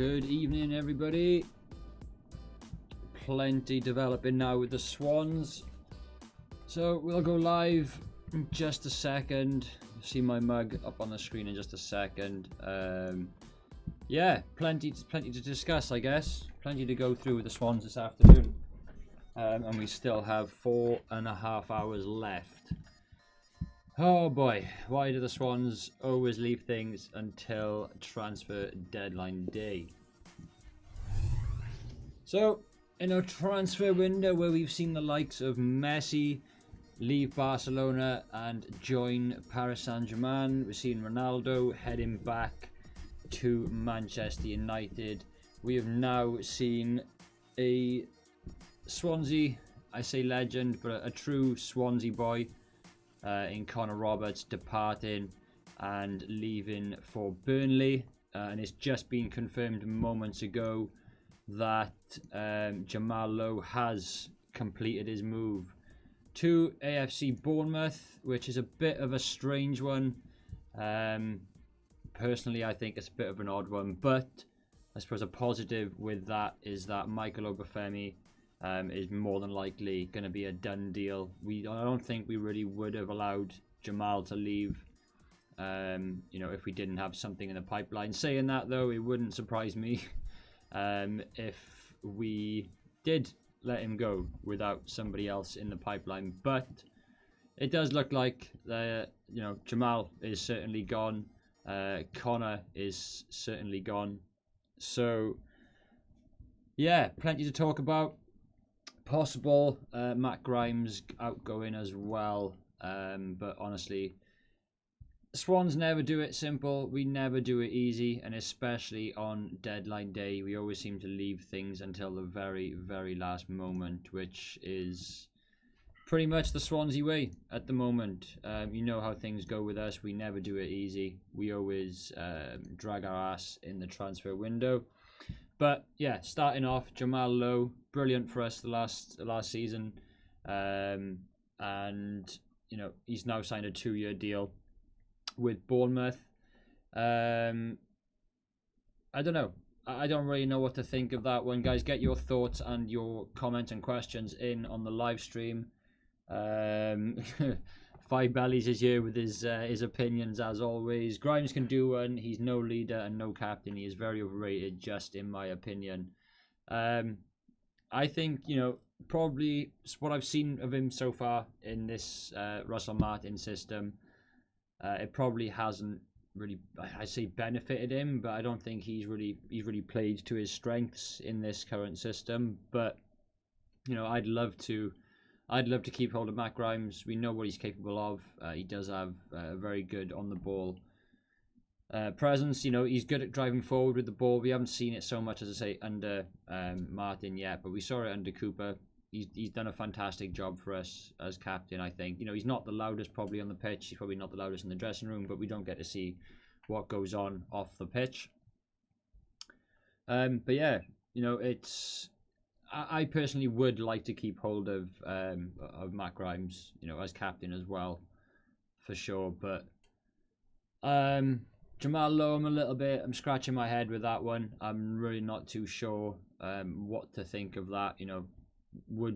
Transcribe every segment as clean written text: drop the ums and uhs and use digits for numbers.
Good evening, everybody. Plenty developing now with the Swans. So we'll go live in just a second. You'll see my mug up on the screen in just a second. Yeah, plenty to discuss, I guess. Plenty to go through with the Swans this afternoon. And we still have 4.5 hours left. Oh boy, why do the Swans always leave things until transfer deadline day? So, in a transfer window where we've seen the likes of Messi leave Barcelona and join Paris Saint-Germain, we've seen Ronaldo heading back to Manchester United. We have now seen a Swansea, I say legend, but a true Swansea boy, in Connor Roberts departing and leaving for Burnley, and it's just been confirmed moments ago that Jamal Lowe has completed his move to AFC Bournemouth, which is a bit of a strange one. Personally, I think it's a bit of an odd one, but I suppose a positive with that is that Michael Obafemi is more than likely going to be a done deal. I don't think we really would have allowed Jamal to leave, if we didn't have something in the pipeline. Saying that, though, it wouldn't surprise me if we did let him go without somebody else in the pipeline. But it does look like Jamal is certainly gone. Connor is certainly gone. So yeah, plenty to talk about. Possible Matt Grimes outgoing as well, but honestly, Swans never do it simple. We never do it easy, and especially on deadline day, we always seem to leave things until the very, very last moment, which is pretty much the Swansea way at the moment. You know how things go with us. We never do it easy. We always drag our ass in the transfer window. But yeah, starting off, Jamal Lowe, brilliant for us the last season, and he's now signed a 2-year deal with Bournemouth. I don't know. I don't really know what to think of that one, guys. Get your thoughts and your comments and questions in on the live stream. Five Bellies is here with his opinions as always. Grimes can do one. He's no leader and no captain. He is very overrated, just in my opinion. I think, probably what I've seen of him so far in this Russell Martin system, it probably hasn't really, I say, benefited him, but I don't think he's really played to his strengths in this current system. But I'd love to keep hold of Matt Grimes. We know what he's capable of. He does have a very good on the ball presence. He's good at driving forward with the ball. We haven't seen it so much, as I say, under Martin yet, but we saw it under Cooper. He's done a fantastic job for us as captain, I think. He's not the loudest probably on the pitch. He's probably not the loudest in the dressing room, but we don't get to see what goes on off the pitch. But yeah, I personally would like to keep hold of Matt Grimes, as captain as well, for sure. But Jamal Lowe, I'm scratching my head with that one. I'm really not too sure what to think of that.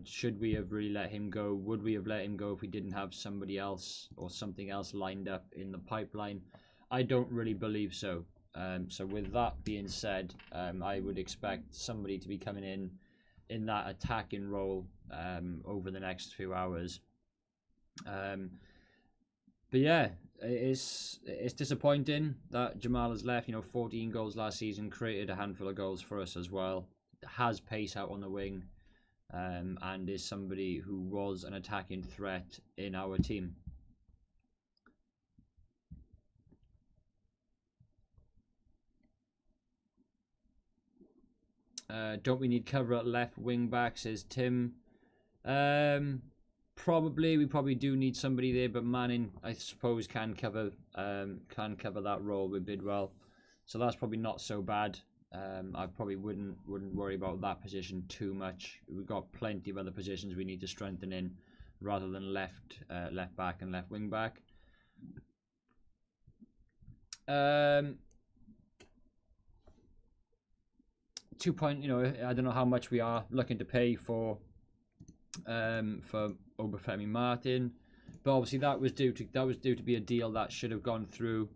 Should we have really let him go? Would we have let him go if we didn't have somebody else or something else lined up in the pipeline? I don't really believe so. So with that being said, I would expect somebody to be coming in that attacking role over the next few hours. But yeah, it's disappointing that Jamal has left. 14 goals last season, created a handful of goals for us as well. Has pace out on the wing, and is somebody who was an attacking threat in our team. Don't we need cover at left wing back, says Tim. Probably, we probably do need somebody there, but Manning, I suppose, can cover that role with Bidwell, so that's probably not so bad. I probably wouldn't worry about that position too much. We've got plenty of other positions we need to strengthen in, rather than left back and left wing back. You know, I don't know how much we are looking to pay for Obafemi Martin, but obviously that was due to be a deal that should have gone through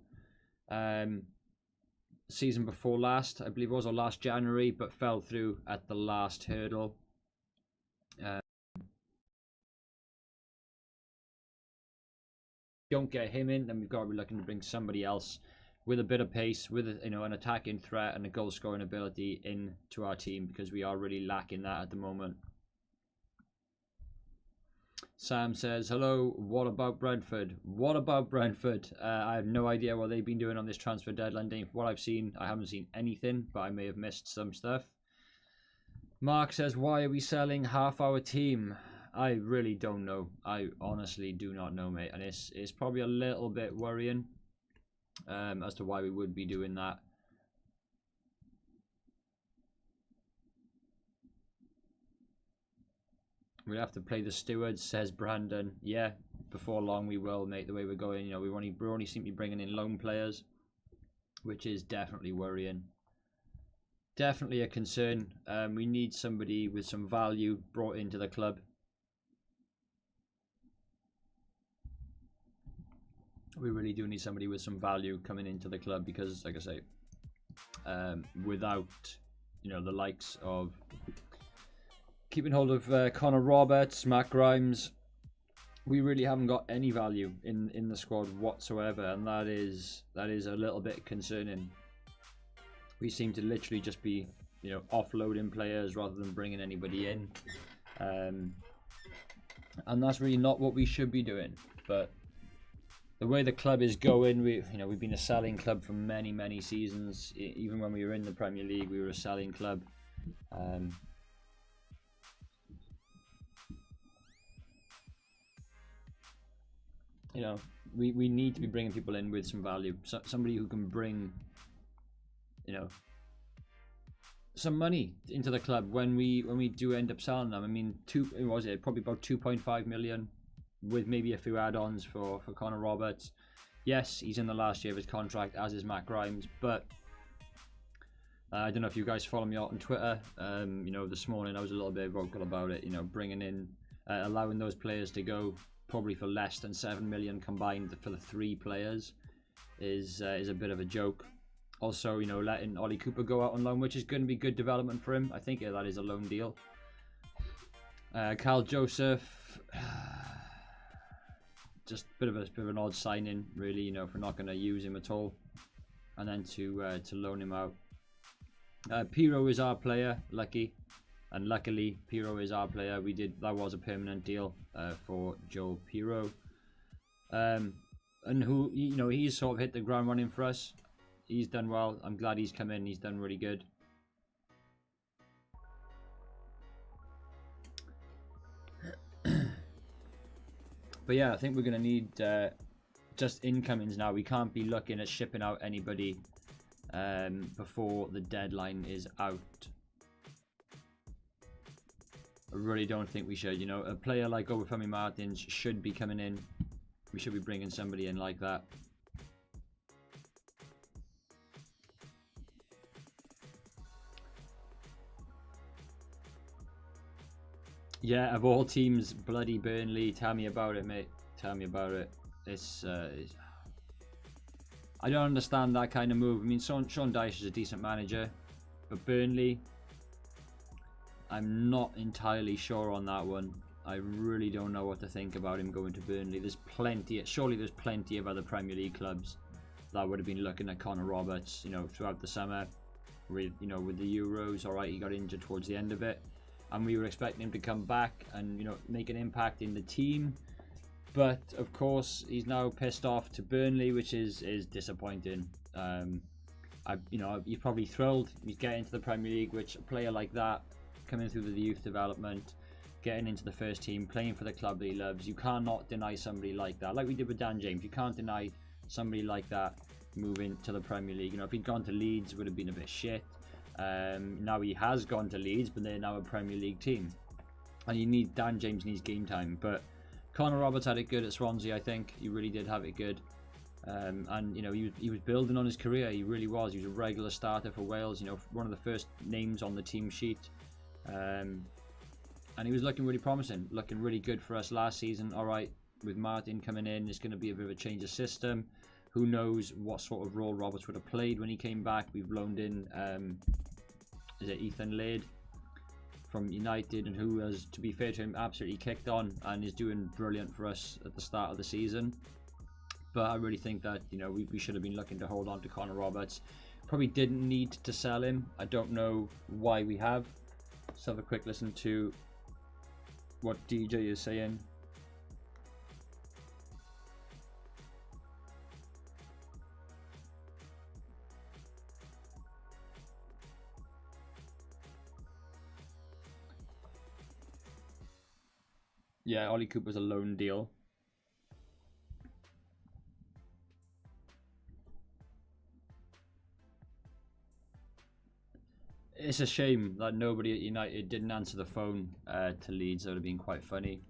season before last, I believe it was, or last January, but fell through at the last hurdle. Don't get him in, then we've got to be looking to bring somebody else with a bit of pace, with an attacking threat and a goal scoring ability into our team, because we are really lacking that at the moment. Sam says, hello, what about Brentford? What about Brentford? I have no idea what they've been doing on this transfer deadline day. From what I've seen, I haven't seen anything, but I may have missed some stuff. Mark says, why are we selling half our team? I really don't know. I honestly do not know, mate. And it's probably a little bit worrying as to why we would be doing that. We'll have to play the stewards, says Brandon. Yeah, before long we will, mate. The way we're going, you know, we only seem to be bringing in loan players, which is definitely worrying. Definitely a concern. We need somebody with some value brought into the club. We really do need somebody with some value coming into the club, because, like I say, without, you know, the likes of keeping hold of Connor Roberts, Matt Grimes, we really haven't got any value in the squad whatsoever, and that is a little bit concerning. We seem to literally just be, you know, offloading players rather than bringing anybody in, and that's really not what we should be doing. But the way the club is going, we've been a selling club for many seasons. Even when we were in the Premier League, we were a selling club. You know, we need to be bringing people in with some value. Somebody who can bring, you know, some money into the club when we do end up selling them. I mean, probably about 2.5 million, with maybe a few add-ons for Connor Roberts. Yes, he's in the last year of his contract, as is Matt Grimes, but I don't know if you guys follow me out on Twitter. You know, this morning I was a little bit vocal about it. You know, bringing in, allowing those players to go probably for less than 7 million combined for the 3 players is a bit of a joke. Also, you know, letting Ollie Cooper go out on loan, which is going to be good development for him. I think that is a loan deal. Kyle Joseph, just a bit of an odd signing, really. You know, if we're not going to use him at all, and then to loan him out. Piro is our player, luckily Piro is our player. That was a permanent deal for Joe Piro, and who, you know, he's sort of hit the ground running for us. He's done well. I'm glad he's come in. He's done really good. But yeah, I think we're going to need just incomings now. We can't be looking at shipping out anybody before the deadline is out. I really don't think we should. You know, a player like Obafemi Martins should be coming in. We should be bringing somebody in like that. Yeah, of all teams, bloody Burnley. Tell me about it, mate. Tell me about it. I don't understand that kind of move. I mean, Sean Dyche is a decent manager, but Burnley, I'm not entirely sure on that one. I really don't know what to think about him going to Burnley. Surely there's plenty of other Premier League clubs that would have been looking at Connor Roberts, you know, throughout the summer with the Euros. All right, he got injured towards the end of it, and we were expecting him to come back and, you know, make an impact in the team. But of course, he's now pissed off to Burnley, which is disappointing. He's probably thrilled he's getting into the Premier League, which a player like that, coming through the youth development, getting into the first team, playing for the club that he loves, you cannot deny somebody like that. Like we did with Dan James, you can't deny somebody like that moving to the Premier League. You know, if he'd gone to Leeds, it would have been a bit shit. Now he has gone to Leeds, but they're now a Premier League team, and Dan James needs game time. But Connor Roberts had it good at Swansea. I think he really did have it good. And you know, he was building on his career. He really was. He was a regular starter for Wales. You know, one of the first names on the team sheet, and he was looking really promising, looking really good for us last season. All right, with Martin coming in, it's going to be a bit of a change of system. Who knows what sort of role Roberts would have played when he came back? We've loaned in, is it Ethan Laird from United, and who has, to be fair to him, absolutely kicked on and is doing brilliant for us at the start of the season. But I really think that, you know, we should have been looking to hold on to Connor Roberts. Probably didn't need to sell him. I don't know why we have. Let's have a quick listen to what DJ is saying. Yeah, Ollie Cooper's a loan deal. It's a shame that nobody at United didn't answer the phone to Leeds. That would have been quite funny.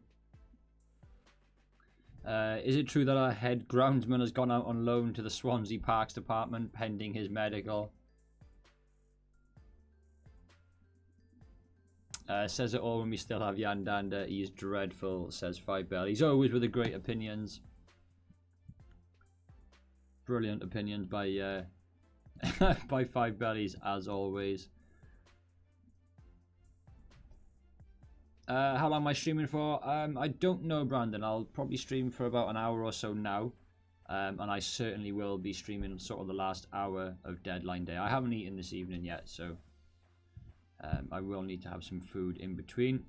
Is it true that our head groundsman has gone out on loan to the Swansea Parks department pending his medical? Says it all when we still have Yandander. He's dreadful, says Five Bell. He's always with the great opinions. Brilliant opinions by by Five Bellies, as always. How long am I streaming for? I don't know, Brandon. I'll probably stream for about an hour or so now. And I certainly will be streaming sort of the last hour of deadline day. I haven't eaten this evening yet, so I will need to have some food in between.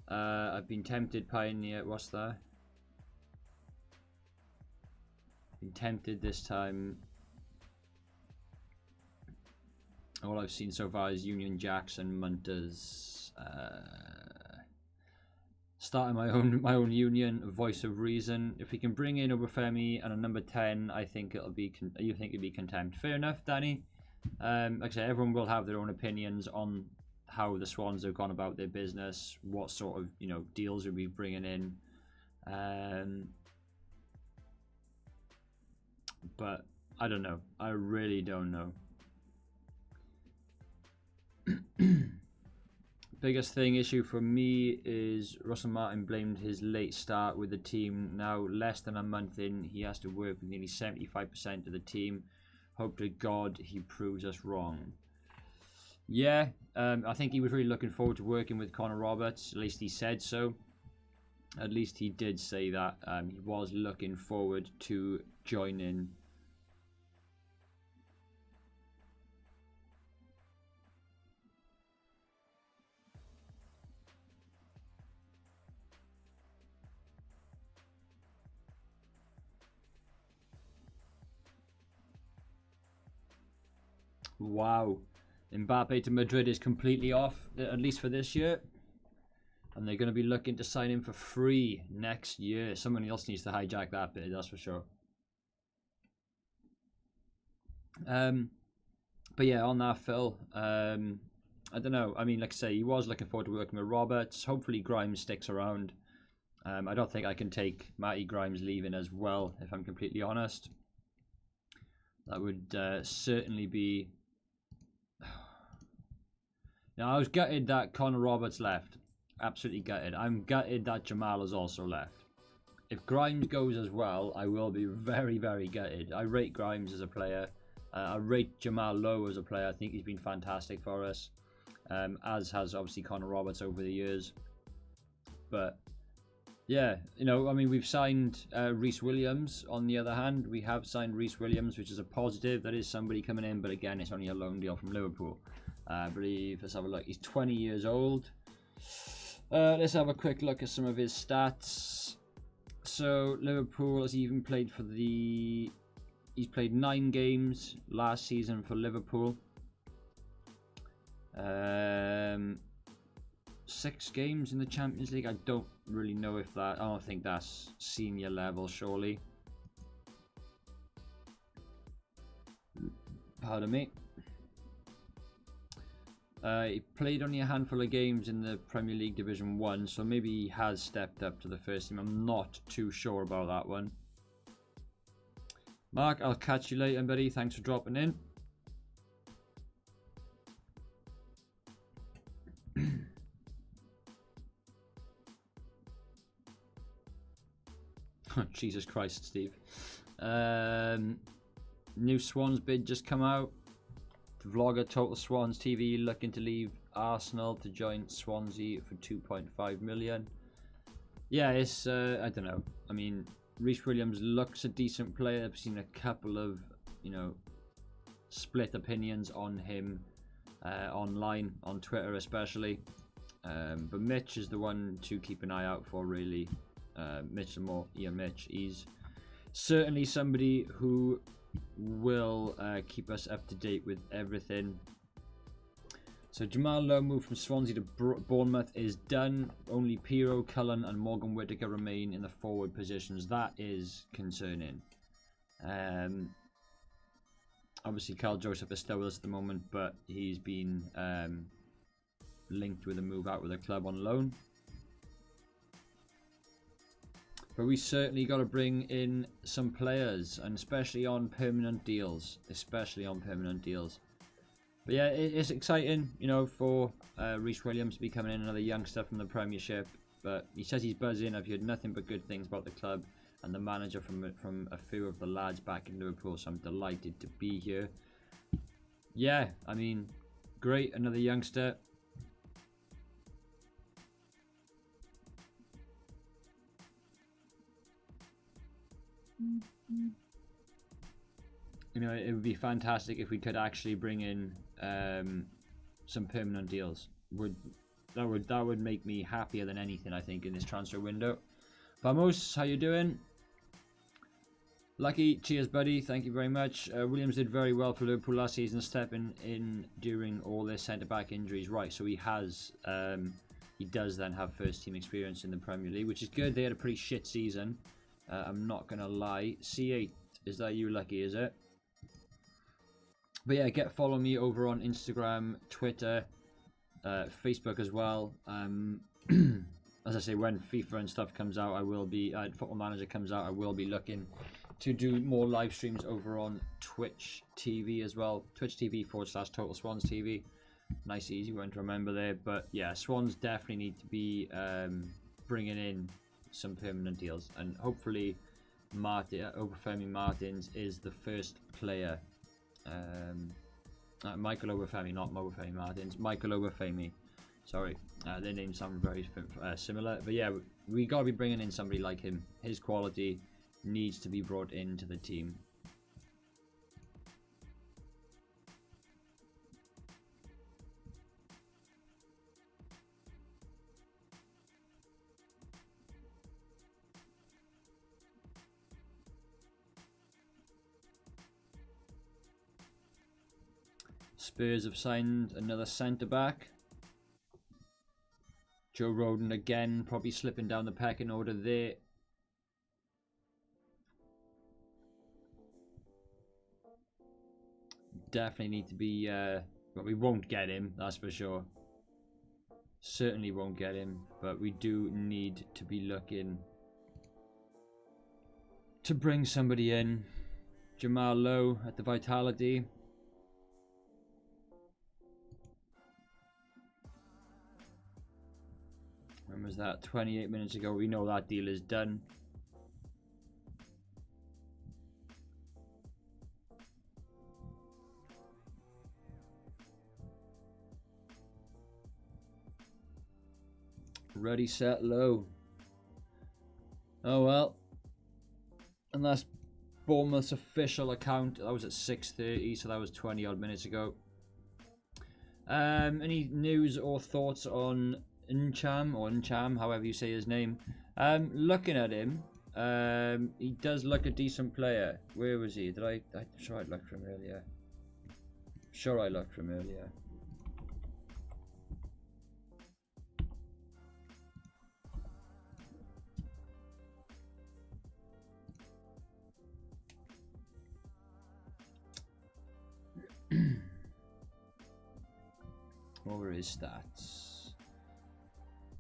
I've been tempted, Pioneer. What's that? Been tempted this time. All I've seen so far is Union Jacks and Munters. Starting my own union, voice of reason. If we can bring in Obafemi and a number 10, I think it'll be. You think it'd be contempt? Fair enough, Danny. Like I say, everyone will have their own opinions on how the Swans have gone about their business, what sort of deals we'll be bringing in. But I don't know. I really don't know. Biggest issue for me is Russell Martin blamed his late start with the team. Now less than a month in, he has to work with nearly 75% of the team. Hope to God he proves us wrong. Yeah, I think he was really looking forward to working with Connor Roberts. At least he said so. At least he did say that. He was looking forward to joining. Wow. Mbappe to Madrid is completely off, at least for this year. And they're going to be looking to sign him for free next year. Someone else needs to hijack that bit, that's for sure. But yeah, on that, Phil, I don't know. I mean, like I say, he was looking forward to working with Roberts. Hopefully Grimes sticks around. I don't think I can take Matty Grimes leaving as well, if I'm completely honest. That would certainly be... Now, I was gutted that Connor Roberts left. Absolutely gutted. I'm gutted that Jamal has also left. If Grimes goes as well, I will be very, very gutted. I rate Grimes as a player. I rate Jamal low as a player. I think he's been fantastic for us. As has, obviously, Connor Roberts over the years. But, yeah, I mean, we've signed Reece Williams. On the other hand, we have signed Reece Williams, which is a positive. That is somebody coming in, but again, it's only a loan deal from Liverpool. I believe, let's have a look. He's 20 years old. Let's have a quick look at some of his stats. So Liverpool has even played for the... He's played 9 games last season for Liverpool. 6 games in the Champions League. I don't really know if that... I don't think that's senior level, surely. Pardon me. He played only a handful of games in the Premier League Division 1, so maybe he has stepped up to the first team. I'm not too sure about that one. Mark, I'll catch you later, buddy. Thanks for dropping in. Jesus Christ, Steve. New Swans bid just come out. Vlogger Total Swans TV looking to leave Arsenal to join Swansea for 2.5 million. Yeah, it's I don't know. I mean, Reece Williams looks a decent player. I've seen a couple of, you know, split opinions on him online, on Twitter especially. But Mitch is the one to keep an eye out for, really. Mitch Lamore, Mitch. He's certainly somebody who will keep us up to date with everything. So Jamal Lowe moved from Swansea to Bournemouth is done. Only Pirro, Cullen and Morgan Whittaker remain in the forward positions. That is concerning. Obviously Carl Joseph is still with us at the moment, but he's been linked with a move out with the club on loan. But we certainly got to bring in some players, and especially on permanent deals. But yeah, it's exciting, you know, for Reece Williams to be coming in, another youngster from the Premiership. But he says he's buzzing. I've heard nothing but good things about the club and the manager from a few of the lads back in Liverpool. So I'm delighted to be here. Yeah, I mean, great, another youngster. You know, it would be fantastic if we could actually bring in some permanent deals. That would make me happier than anything, I think, in this transfer window. Vamos, how you doing? Lucky, cheers, buddy. Thank you very much. Williams did very well for Liverpool last season, stepping in during all their centre-back injuries. Right, so he does then have first-team experience in the Premier League, which is good. They had a pretty shit season. I'm not going to lie. C8, is that you, Lucky, is it? But yeah, follow me over on Instagram, Twitter, Facebook as well. As I say, when FIFA and stuff comes out, I will be, Football Manager comes out, I will be looking to do more live streams over on Twitch TV as well. Twitch TV/Total Swans TV. Nice, easy one to remember there. But yeah, Swans definitely need to be bringing in some permanent deals, and hopefully Obafemi Martins is the first player. Michael Obafemi, not Obafemi Martins. Michael Obafemi, sorry, their names sound very similar, but yeah, we gotta be bringing in somebody like him. His quality needs to be brought into the team. Spurs have signed another centre-back. Joe Rodon again, probably slipping down the pecking order there. Definitely need to be... well, we won't get him, that's for sure. Certainly won't get him, but we do need to be looking to bring somebody in. Jamal Lowe at the Vitality. When was that? 28 minutes ago. We know that deal is done. Ready, set, low. Oh well. And that's Bournemouth's official account. That was at 6:30, so that was 20 odd minutes ago. Any news or thoughts on Ncham, however you say his name? Looking at him, he does look a decent player. Where was he? I'm sure I looked for him earlier. What were his stats?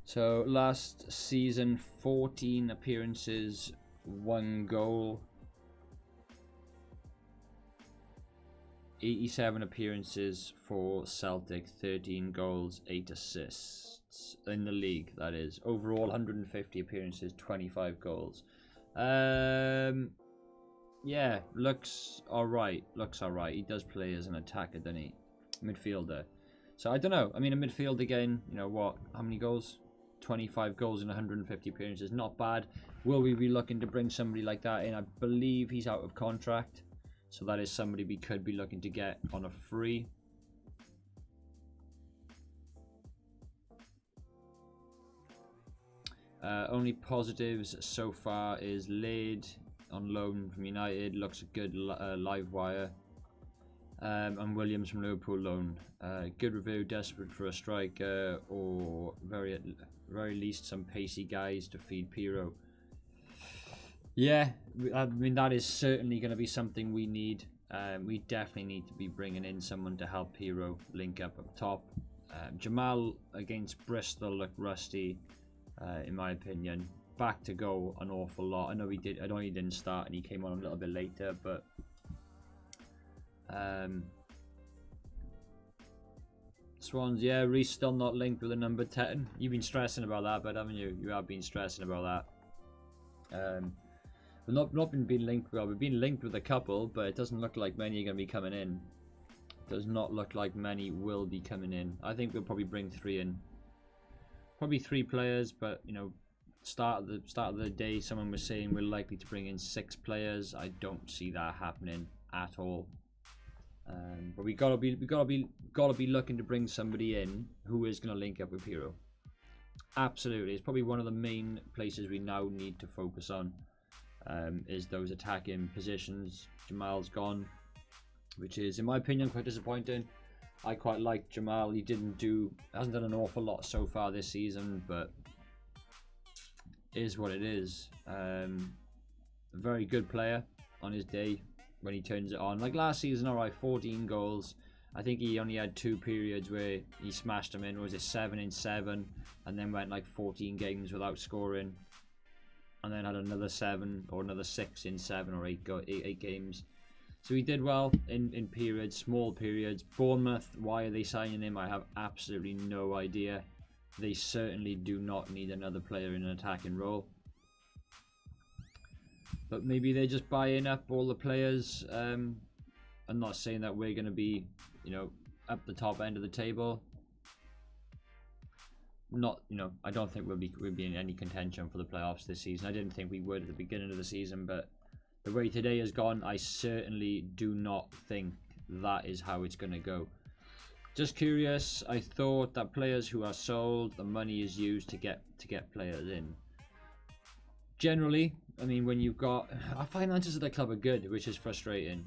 So last season, 14 appearances, 1 goal. 87 appearances for Celtic, 13 goals, 8 assists in the league, that is. Overall, 150 appearances, 25 goals. Yeah, looks alright. He does play as an attacker, doesn't he? Midfielder. So I don't know. I mean, a midfield again, you know what? How many goals? 25 goals in 150 appearances. Not bad. Will we be looking to bring somebody like that in? I believe he's out of contract. So that is somebody we could be looking to get on a free. Only positives so far is Laid on loan from United. Looks a good live wire. And Williams from Liverpool loan. Good review, desperate for a striker or very least some pacey guys to feed Pirro. Yeah, I mean that is certainly going to be something we need. We definitely need to be bringing in someone to help Pirro link up top. Jamal against Bristol looked rusty, in my opinion. Back to goal an awful lot. I know he didn't start and he came on a little bit later, but Swans, yeah, Reece still not linked with the number 10. You've been stressing about that, but haven't you? You have been stressing about that. We've not been linked. Well, we've been linked with a couple, but it doesn't look like many are going to be coming in. Does not look like many will be coming in. I think we'll probably bring 3 in. Probably 3 players, but you know, start of the day, someone was saying we're likely to bring in 6 players. I don't see that happening at all. But we gotta be looking to bring somebody in who is gonna link up with Pirro. Absolutely, it's probably one of the main places we now need to focus on. Is those attacking positions. Jamal's gone, which is, in my opinion, quite disappointing. I quite like Jamal. He hasn't done an awful lot so far this season, but is what it is. A very good player on his day when he turns it on. Like last season, alright, 14 goals. I think he only had 2 periods where he smashed them in. Was it 7 in 7, and then went like 14 games without scoring. And then had another 7 or another 6 in 7 or 8 games. So he did well in periods, small periods. Bournemouth, why are they signing him? I have absolutely no idea. They certainly do not need another player in an attacking role. But maybe they're just buying up all the players. I'm not saying that we're going to be, you know, up the top end of the table. Not, you know, I don't think we'll be in any contention for the playoffs this season. I didn't think we would at the beginning of the season, but the way today has gone, I certainly do not think that is how it's going to go. Just curious, I thought that players who are sold, the money is used to get players in. Generally, I mean, when you've got our finances at the club are good, which is frustrating.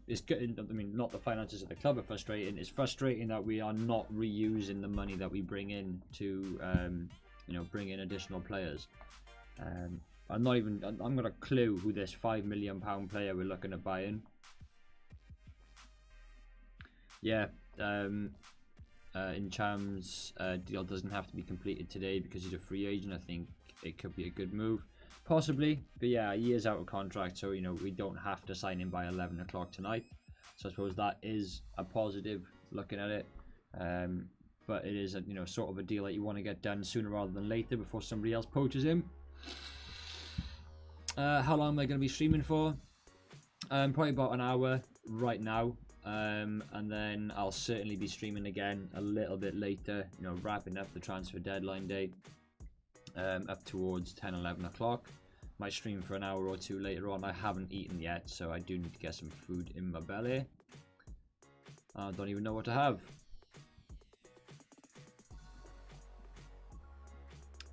It's good. I mean, not the finances of the club are frustrating. It's frustrating that we are not reusing the money that we bring in to, you know, bring in additional players. I'm not got a clue who this £5 million player we're looking at buying. Yeah, in Cham's deal doesn't have to be completed today because he's a free agent. I think it could be a good move. Possibly, but yeah, he is out of contract, so you know we don't have to sign him by 11 o'clock tonight. So I suppose that is a positive looking at it. But it is a, you know, sort of a deal that you want to get done sooner rather than later before somebody else poaches him. How long am I going to be streaming for? Probably about an hour right now. And then I'll certainly be streaming again a little bit later, you know, wrapping up the transfer deadline day. Up towards 10-11 o'clock. Might stream for an hour or 2 later on. I haven't eaten yet, so I do need to get some food in my belly. I don't even know what to have.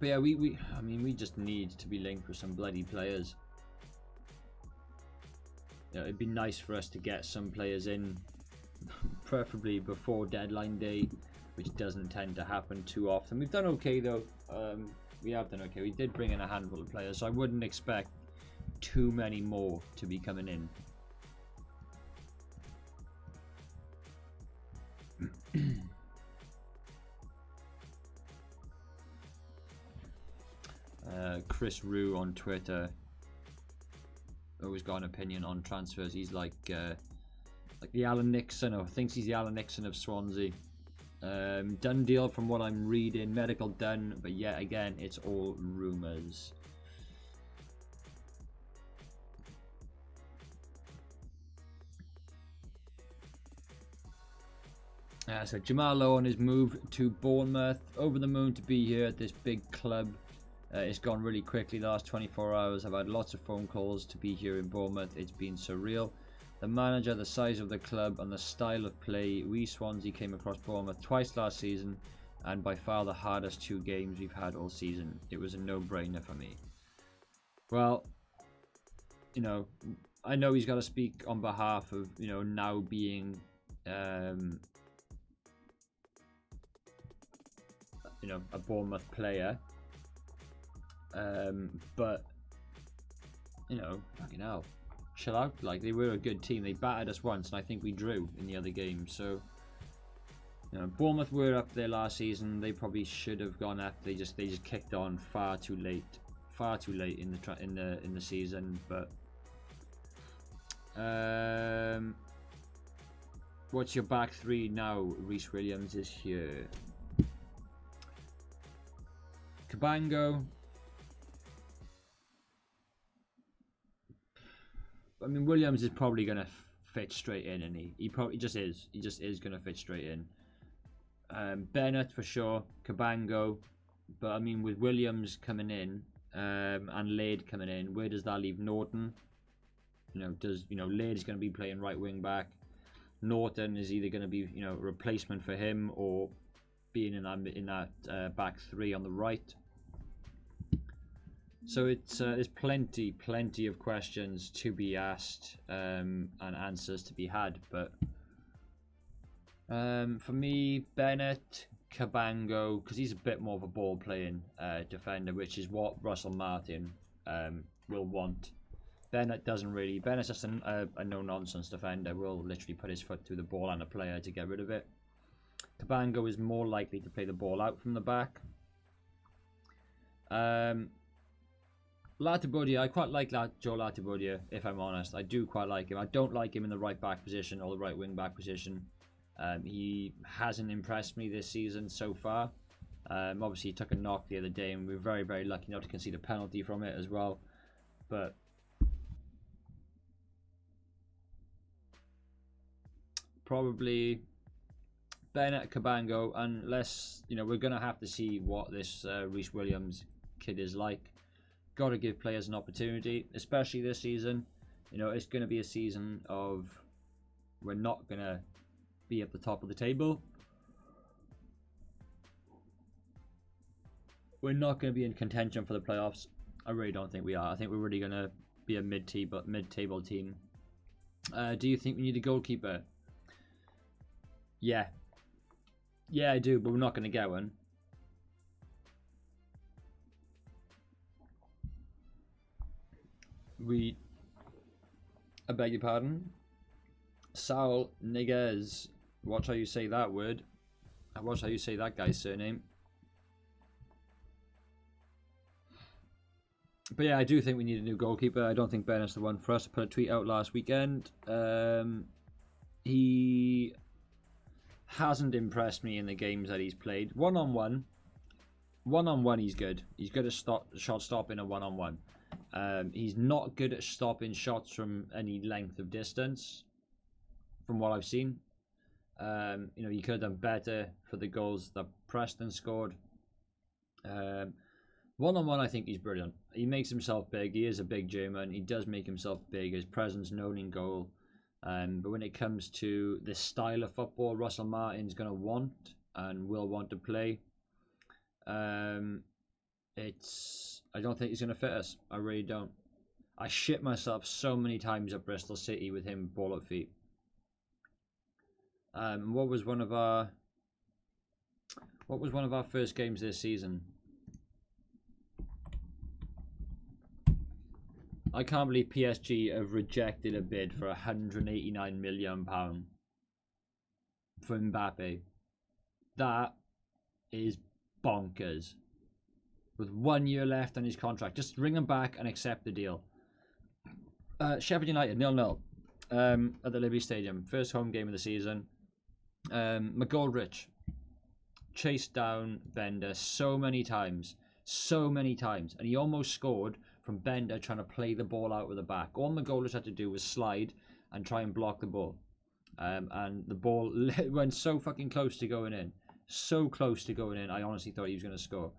But yeah, I mean, we just need to be linked with some bloody players. You know, it'd be nice for us to get some players in, preferably before deadline day, which doesn't tend to happen too often. We've done okay though. We have done okay. We did bring in a handful of players, so I wouldn't expect too many more to be coming in. Chris Rue on Twitter. Always got an opinion on transfers. He's like the Alan Nixon, or thinks he's the Alan Nixon of Swansea. Done deal from what I'm reading, medical done, but yet again, it's all rumours. So Jamal Lowe on his move to Bournemouth, over the moon to be here at this big club. It's gone really quickly the last 24 hours. I've had lots of phone calls to be here in Bournemouth. It's been surreal. The manager, the size of the club and the style of play. We Swansea came across Bournemouth twice last season, and by far the hardest 2 games we've had all season. It was a no-brainer for me. Well, you know, I know he's got to speak on behalf of, you know, now being you know, a Bournemouth player, but you know, fucking hell, chill out. Like, they were a good team. They battered us once, and I think we drew in the other game. So, you know, Bournemouth were up there last season. They probably should have gone up. They just kicked on far too late in the season. But what's your back three now? Reece Williams is here. Cabango. I mean, Williams is probably going to fit straight in, and he probably just is. He just is going to fit straight in. Bennett for sure. Cabango. But I mean, with Williams coming in and Laird coming in, where does that leave Norton? Laird is going to be playing right wing back. Norton is either going to be, a replacement for him or being in that back three on the right. So it's there's plenty of questions to be asked and answers to be had. But for me, Bennett, Cabango, because he's a bit more of a ball playing defender, which is what Russell Martin will want. Bennett doesn't really. Bennett's just a no-nonsense defender. Will literally put his foot through the ball and a player to get rid of it. Cabango is more likely to play the ball out from the back. Latibudia, I quite like Joe Latibudia, if I'm honest. I do quite like him. I don't like him in the right back position or the right wing back position. He hasn't impressed me this season so far. Obviously, he took a knock the other day, and we were very, very lucky not to concede a penalty from it as well. But probably Bennett, Cabango, unless, we're going to have to see what this Reece Williams kid is like. Got to give players an opportunity, especially this season. It's going to be a season of we're not going to be at the top of the table. We're not going to be in contention for the playoffs. I really don't think we are. I think we're really going to be a mid-table team. Do you think we need a goalkeeper? Yeah. Yeah, I do, but we're not going to get one. I beg your pardon? Saul Niguez. Watch how you say that word. Watch how you say that guy's surname. But yeah, I do think we need a new goalkeeper. I don't think Bennett's the one for us. I put a tweet out last weekend. He hasn't impressed me in the games that he's played. One-on-one, he's good. He's good at shot stopping a one-on-one. He's not good at stopping shots from any length of distance, from what I've seen. He could have done better for the goals that Preston scored. One-on-one, I think he's brilliant. He makes himself big. He is a big German. He does make himself big. His presence known in goal. But when it comes to this style of football Russell Martin's going to want and will want to play, I don't think he's going to fit us. I really don't. I shit myself so many times at Bristol City with him ball at feet. What was one of our first games this season? I can't believe PSG have rejected a bid for £189 million for Mbappe. That is bonkers. with 1 year left on his contract. Just ring him back and accept the deal. Sheffield United 0-0 at the Liberty Stadium. First home game of the season. McGoldrick chased down Bender so many times, and he almost scored from Bender trying to play the ball out with the back. All McGoldrick had to do was slide and try and block the ball, and the ball went so fucking close to going in, I honestly thought he was going to score.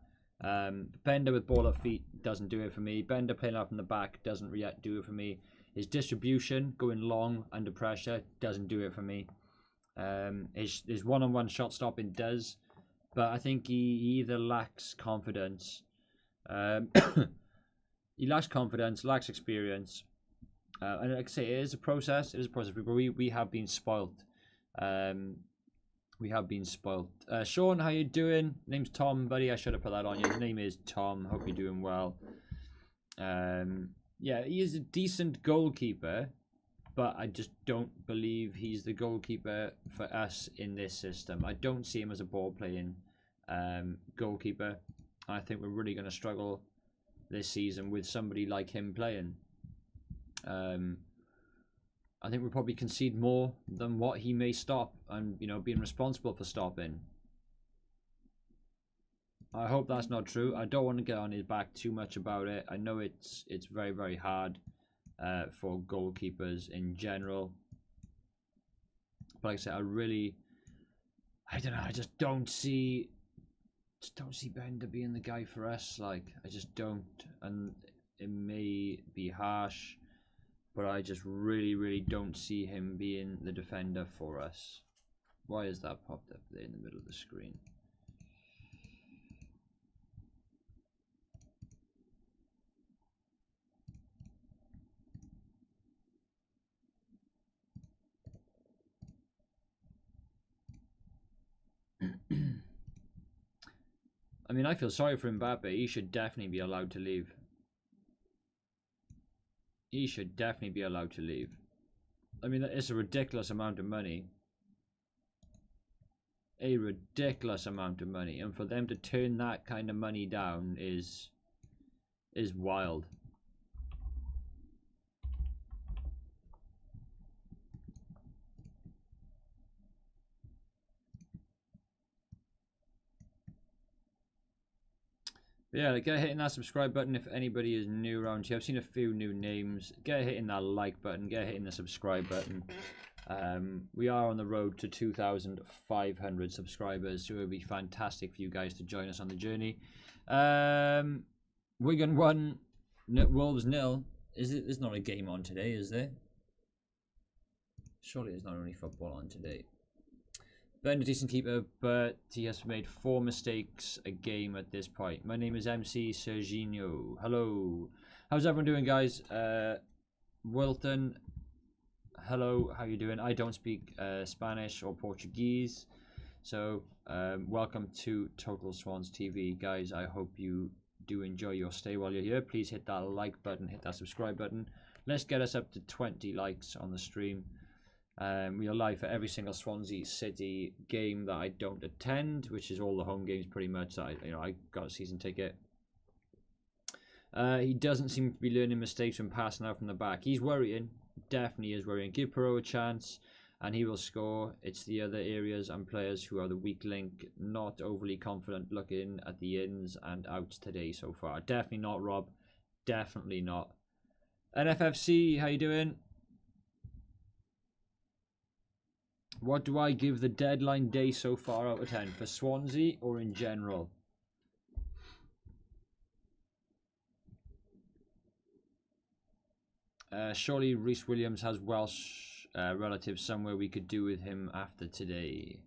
Bender with ball at feet doesn't do it for me. Bender playing out from the back doesn't yet do it for me. His distribution going long under pressure doesn't do it for me. His one-on-one shot stopping does, but I think he either lacks confidence. He lacks confidence, lacks experience, and like I say, it is a process. But we have been spoilt. Sean, how you doing? Name's Tom, buddy. I should have put that on you. His name is Tom. Hope you're doing well. Yeah, he is a decent goalkeeper, but I just don't believe he's the goalkeeper for us in this system. I don't see him as a ball-playing goalkeeper. I think we're really going to struggle this season with somebody like him playing. I think we'll probably concede more than what he may stop, and being responsible for stopping. I hope that's not true. I don't want to get on his back too much about it. I know it's very, very hard for goalkeepers in general. But like I said, I don't know. I just don't see Bender being the guy for us. Like, I just don't. And it may be harsh, but I just really, really don't see him being the defender for us. Why is that popped up there in the middle of the screen? I mean, I feel sorry for Mbappe. He should definitely be allowed to leave. I mean, it's a ridiculous amount of money. And for them to turn that kind of money down is wild. Yeah, get hitting that subscribe button if anybody is new around here. I've seen a few new names. Get hitting that like button. Get hitting the subscribe button. We are on the road to 2,500 subscribers, so it would be fantastic for you guys to join us on the journey. Wigan 1, Wolves 0. There's not a game on today, is there? Surely there's not only football on today. Ben, a decent keeper, but he has made 4 mistakes a game at this point. My name is MC Serginho. Hello. How's everyone doing, guys? Wilton, hello. How you doing? I don't speak Spanish or Portuguese, so welcome to Total Swans TV, guys. I hope you do enjoy your stay while you're here. Please hit that like button, hit that subscribe button. Let's get us up to 20 likes on the stream. We are live for every single Swansea City game that I don't attend, which is all the home games pretty much. I got a season ticket. He doesn't seem to be learning mistakes from passing out from the back. He's worrying, definitely is worrying. Give Perot a chance, and he will score. It's the other areas and players who are the weak link. Not overly confident looking at the ins and outs today so far. Definitely not, Rob. Definitely not. NFFC, how you doing? What do I give the deadline day so far out of 10? For Swansea or in general? Surely Reece Williams has Welsh relatives somewhere we could do with him after today.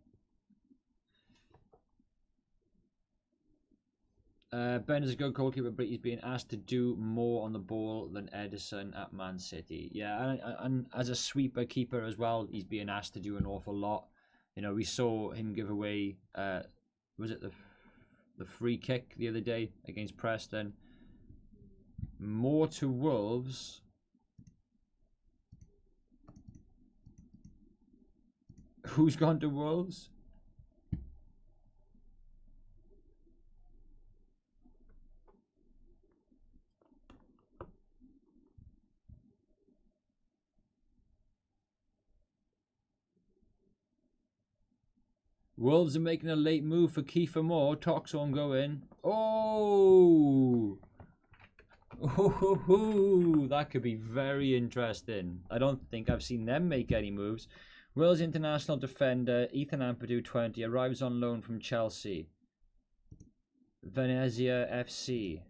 Ben is a good goalkeeper, but he's being asked to do more on the ball than Edison at Man City. Yeah, and as a sweeper keeper as well, he's being asked to do an awful lot. We saw him give away, was it the free kick the other day against Preston? More to Wolves. Who's gone to Wolves? Wolves are making a late move for Kiefer Moore. Talks ongoing. Oh! Ooh, that could be very interesting. I don't think I've seen them make any moves. Wales international defender Ethan Ampadu, 20, arrives on loan from Chelsea. Venezia FC.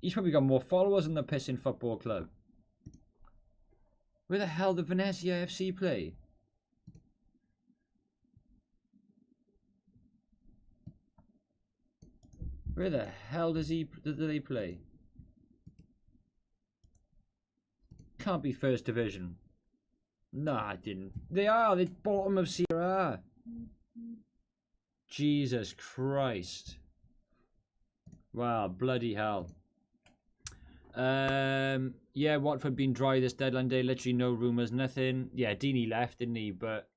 He's probably got more followers than the Pissing Football Club. Where the hell did Venezia FC play? Where the hell do they play? Can't be First Division. Nah, it didn't. They are. They're bottom of Serie A. Jesus Christ. Wow, bloody hell. Yeah, Watford been dry this deadline day. Literally no rumours, nothing. Yeah, Deeney left, didn't he? But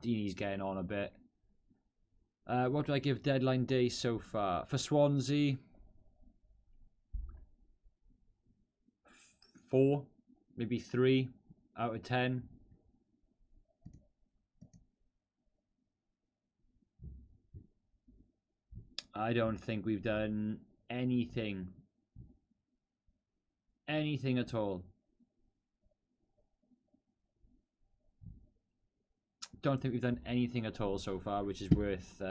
Deeney's getting on a bit. What do I give deadline day so far? For Swansea, 4, maybe 3 out of 10. I don't think we've done anything at all. Don't think we've done anything at all so far, which is worth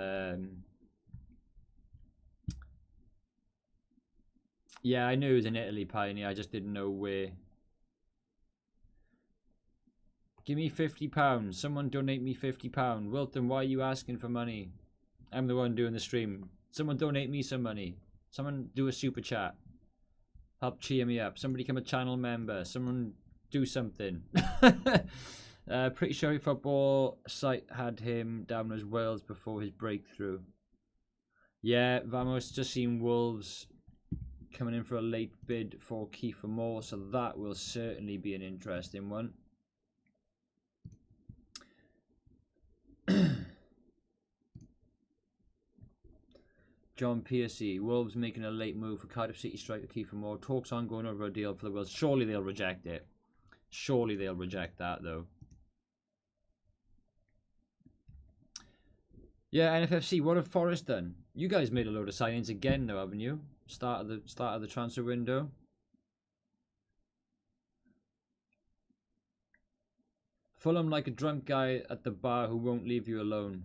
yeah, I knew it was in Italy, Pioneer. I just didn't know where. Give me £50. Someone donate me £50. Wilton, why are you asking for money? I'm the one doing the stream. Someone donate me some money. Someone do a super chat. Help cheer me up. Somebody become a channel member. Someone do something. Pretty sure a football site had him down as Wales before his breakthrough. Yeah, Vamos just seen Wolves coming in for a late bid for Kiefer Moore, so that will certainly be an interesting one. John Piercy, Wolves making a late move for Cardiff City striker Kiefer Moore. Talks on going over a deal for the Wolves. Surely they'll reject it. Surely they'll reject that, though. Yeah, NFFC, what have Forest done? You guys made a load of signings again, though, haven't you? Start of the transfer window. Fulham like a drunk guy at the bar who won't leave you alone.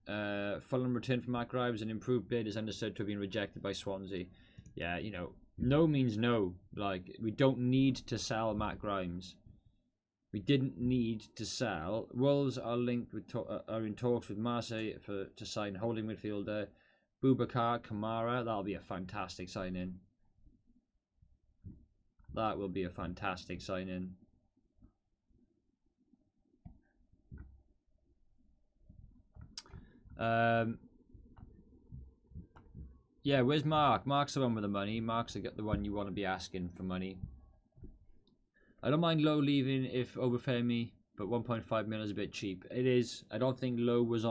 Fulham return from Matt Grimes, an improved bid is understood to have been rejected by Swansea. Yeah, you know, no means no. Like, we don't need to sell Matt Grimes. We didn't need to sell. Wolves are linked with are in talks with Marseille to sign holding midfielder Boubacar Kamara. That'll be a fantastic sign-in. That will be a fantastic sign-in. Yeah, where's Mark? Mark's the one with the money. Mark's the one you want to be asking for money. I don't mind Lowe leaving if Obafemi, but 1.5 mil is a bit cheap. It is. I don't think Lowe was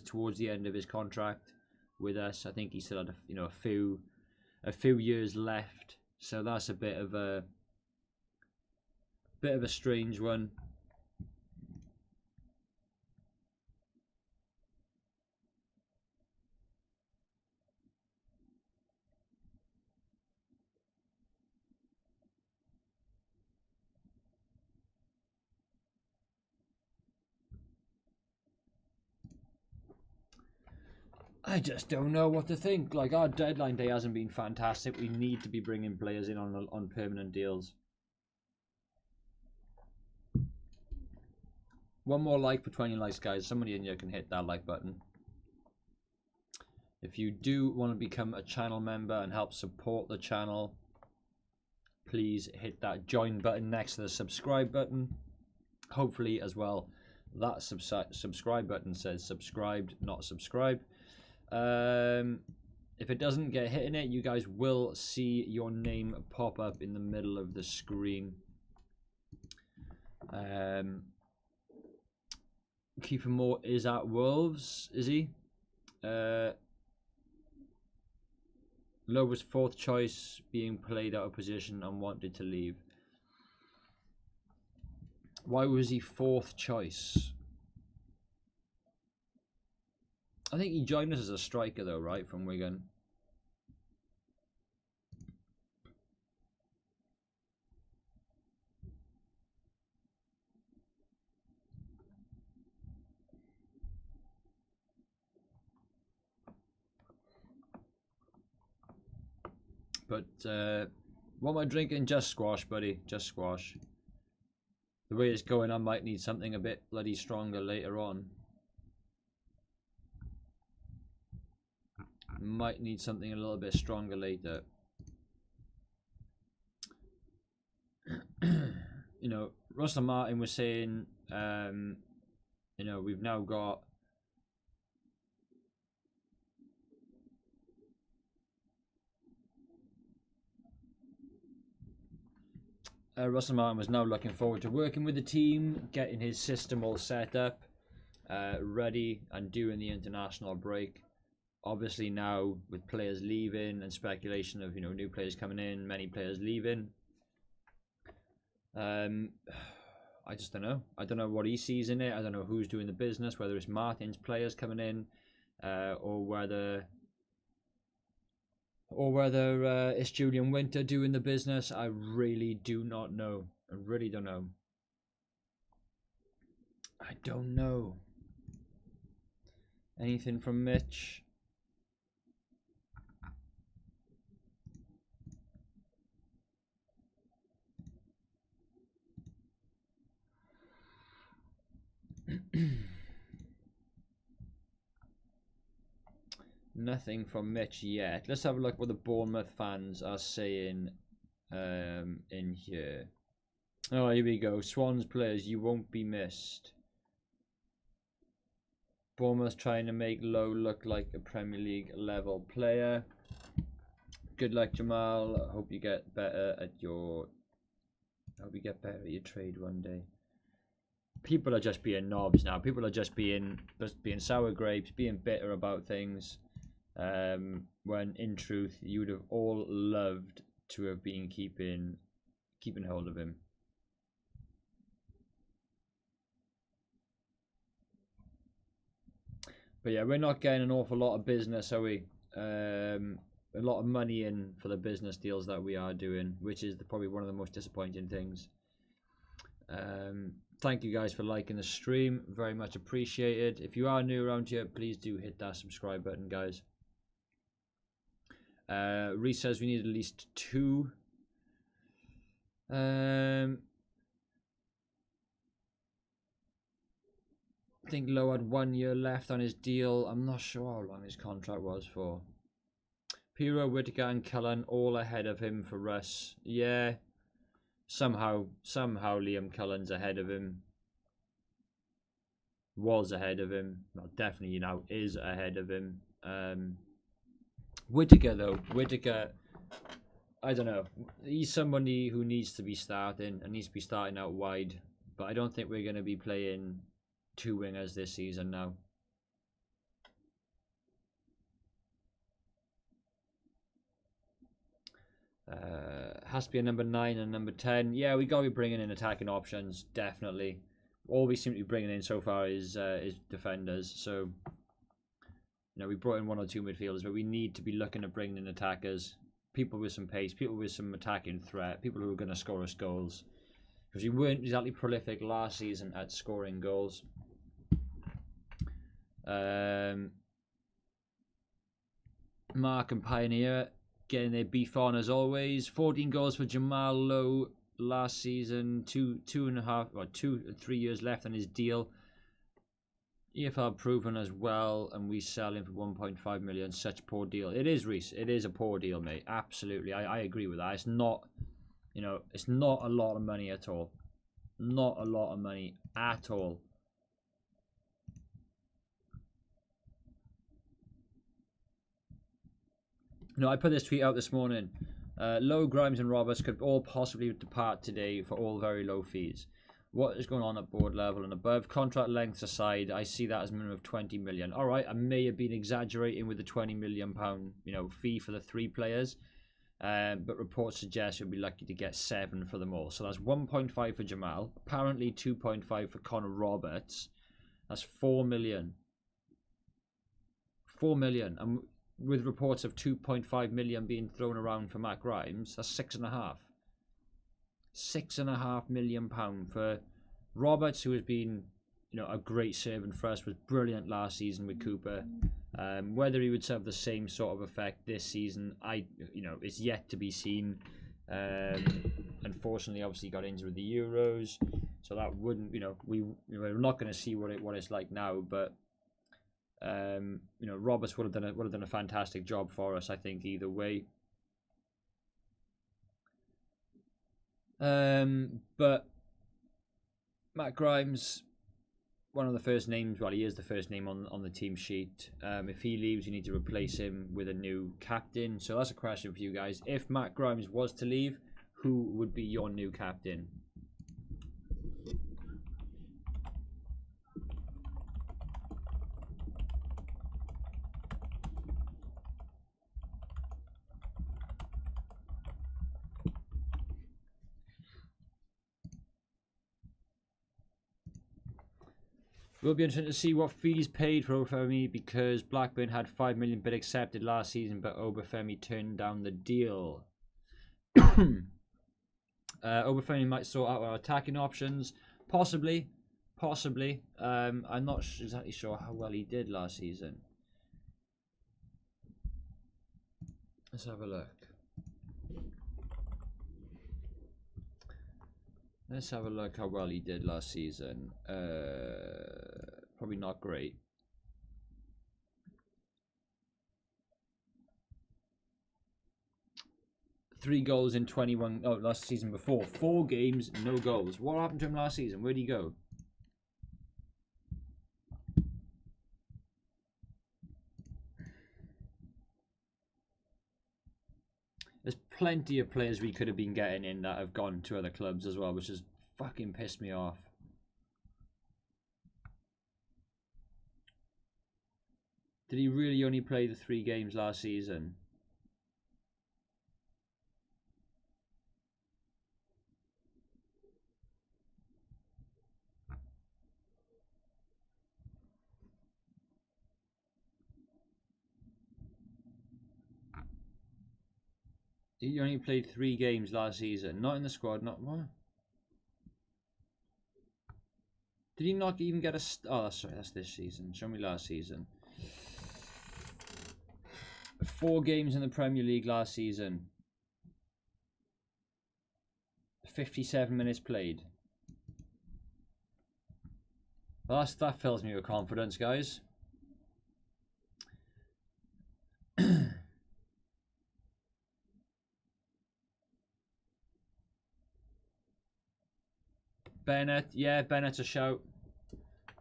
towards the end of his contract with us. I think he still had a few years left. So that's a bit of a strange one. I just don't know what to think. Like, our deadline day hasn't been fantastic. We need to be bringing players in on permanent deals. One more like for 20 likes, guys. Somebody in here can hit that like button. If you do want to become a channel member and help support the channel, please hit that join button next to the subscribe button. Hopefully as well, that subscribe button says subscribed, not subscribe. If it doesn't get hit in it, you guys will see your name pop up in the middle of the screen. Kiefer Moore is at Wolves, is he? Lowe was 4th choice, being played out of position and wanted to leave. Why was he 4th choice? I think he joined us as a striker though, right, from Wigan. But what am I drinking? Just squash, buddy. Just squash. The way it's going, I might need something a bit bloody stronger later on. Might need something a little bit stronger later. You know, Russell Martin was saying, you know, we've now got Russell Martin was now looking forward to working with the team, getting his system all set up, ready and doing the international break. Obviously now with players leaving and speculation of, you know, new players coming in, many players leaving. I just don't know. I don't know what he sees in it. I don't know who's doing the business, whether it's Martin's players coming in, or whether it's Julian Winter doing the business. I really do not know. I really don't know. I don't know. Anything from Mitch? Nothing from Mitch yet. Let's have a look what the Bournemouth fans are saying in here. Oh, here we go. Swans players, you won't be missed. Bournemouth trying to make Lowe look like a Premier League level player. Good luck, Jamal. I hope you get better at your trade one day. People are just being knobs now. People are just being sour grapes, being bitter about things. When in truth you would have all loved to have been keeping hold of him. But yeah, we're not getting an awful lot of business, are we? A lot of money in for the business deals that we are doing, which is probably one of the most disappointing things. Thank you guys for liking the stream, very much appreciated. If you are new around here, please do hit that subscribe button, guys. Reese says we need at least 2. I think Lowe had 1 year left on his deal. I'm not sure how long his contract was for. Piro, Whittaker and Cullen all ahead of him for Russ. Yeah. Somehow Liam Cullen's ahead of him. Was ahead of him. Well, definitely now is ahead of him. Whittaker though. Whittaker, I don't know. He's somebody who needs to be starting and needs to be starting out wide. But I don't think we're going to be playing 2 wingers this season now. Has to be a number 9 and number 10. Yeah, we got to be bringing in attacking options, definitely. All we seem to be bringing in so far is defenders. So, you know, we brought in 1 or 2 midfielders, but we need to be looking at bringing in attackers, people with some pace, people with some attacking threat, people who are going to score us goals. Because we weren't exactly prolific last season at scoring goals. Mark and Pioneer getting their beef on as always. 14 goals for Jamal Lowe last season. 3 years left on his deal. EFL proven as well, and we sell him for 1.5 million. Such poor deal. It is, Reese. It is a poor deal, mate. Absolutely, I agree with that. It's not, you know, it's not a lot of money at all. Not a lot of money at all. No, I put this tweet out this morning. Lowe, Grimes and Roberts could all possibly depart today for all very low fees. What is going on at board level and above? Contract lengths aside, I see that as a minimum of 20 million. All right, I may have been exaggerating with the 20 million pound, you know, fee for the 3 players. But reports suggest we'll be lucky to get 7 for them all. So that's 1.5 for Jamal. Apparently 2.5 for Connor Roberts. That's 4 million. 4 million. And with reports of 2.5 million being thrown around for Matt Grimes, that's 6.5. £6.5 million for Roberts, who has been, a great servant for us, was brilliant last season with Cooper. Whether he would have the same sort of effect this season, it's yet to be seen. Unfortunately, obviously got injured with the Euros, so that wouldn't, we're not going to see what it's like now. But Roberts would have done a fantastic job for us, I think, either way. But Matt Grimes, one of the first names. Well, he is the first name on the team sheet. If he leaves, you need to replace him with a new captain. So that's a question for you guys. If Matt Grimes was to leave, who would be your new captain? It will be interesting to see what fees paid for Obafemi, because Blackburn had 5 million bid accepted last season, but Obafemi turned down the deal. Obafemi might sort out our attacking options, possibly. I'm not exactly sure how well he did last season. Let's have a look. Let's have a look how well he did last season. Probably not great. Three goals in 21. Oh, last season before. 4 games, no goals. What happened to him last season? Where'd he go? There's plenty of players we could have been getting in that have gone to other clubs as well, which has fucking pissed me off. Did he really only play the 3 games last season? He only played 3 games last season. Not in the squad, not what? Did he not even get a... Oh, sorry, that's this season. Show me last season. 4 games in the Premier League last season. 57 minutes played. Well, that fills me with confidence, guys. Bennett, yeah, Bennett's a shout.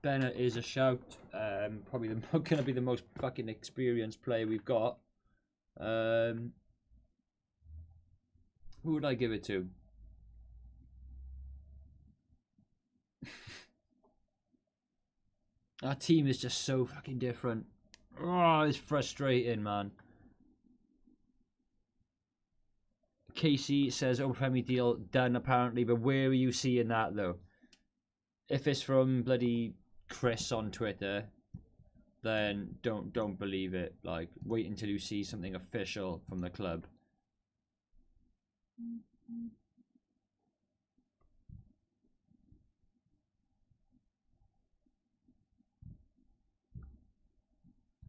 Bennett is a shout. Probably going to be the most fucking experienced player we've got. Who would I give it to? Our team is just so fucking different. Oh, it's frustrating, man. Casey says Obafemi deal done apparently, but where are you seeing that though? If it's from bloody Chris on Twitter, then don't believe it. Like, wait until you see something official from the club.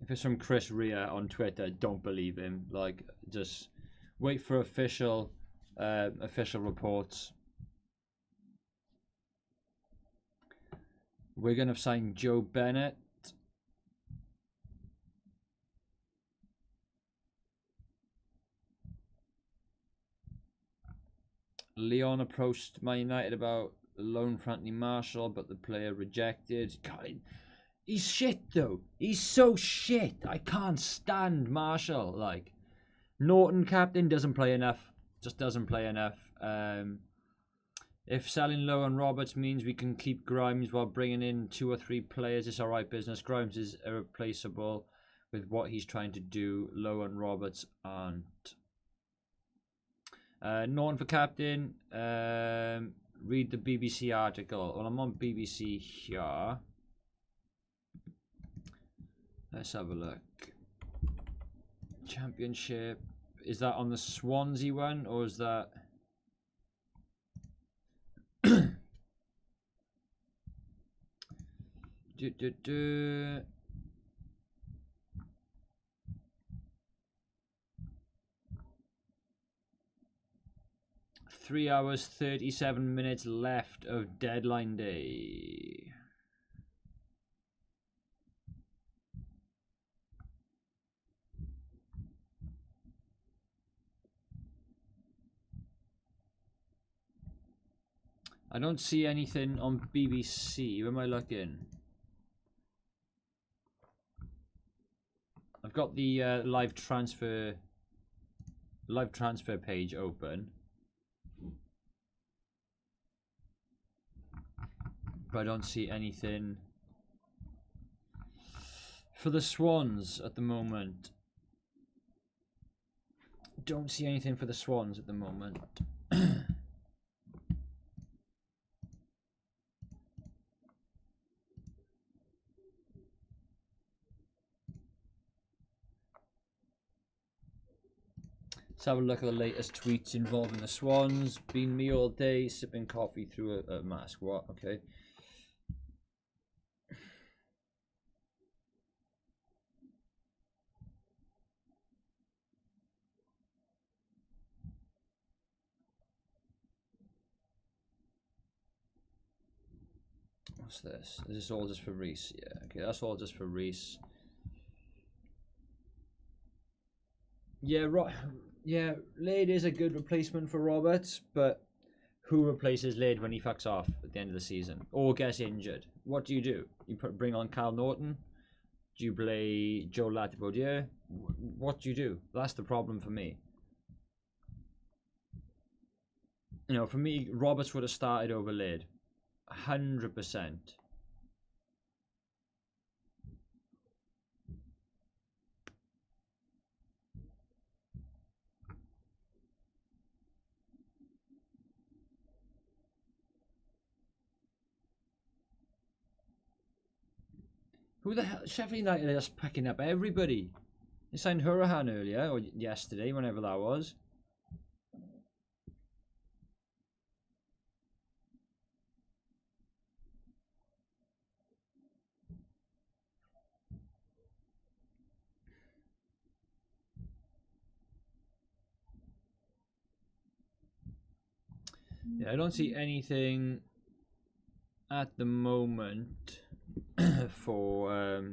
If it's from Chris Rea on Twitter, don't believe him. Like, just wait for official reports. We're gonna sign Joe Bennett. Leon approached Man United about loan for Anthony Marshall, but the player rejected. God, he's shit though. He's so shit. I can't stand Marshall. Like, Norton captain doesn't play enough. Just doesn't play enough. If selling low on Roberts means we can keep Grimes while bringing in 2 or 3 players, it's alright business. Grimes is irreplaceable with what he's trying to do. Low on Roberts aren't. Norton for captain. Read the BBC article. Well, I'm on BBC here. Let's have a look. Championship. Is that on the Swansea one, or is that... do. 3 hours 37 minutes left of deadline day. I don't see anything on BBC. Where am I looking? I've got the live transfer page open, but I don't see anything for the Swans at the moment. Don't see anything for the Swans at the moment. Let's have a look at the latest tweets involving the Swans. Been me all day, sipping coffee through a mask. What? Okay. What's this? Is this all just for Reese? Yeah, okay, that's all just for Reese. Yeah, right. Yeah, Lade is a good replacement for Roberts, but who replaces Lade when he fucks off at the end of the season or gets injured? What do? You bring on Kyle Norton? Do you play Joe Latibaudier? What do you do? That's the problem for me. You know, for me, Roberts would have started over Lade. 100%. Who the hell? Sheffield United are just picking up everybody. They signed Hurahan earlier, or yesterday, whenever that was. Yeah, I don't see anything at the moment for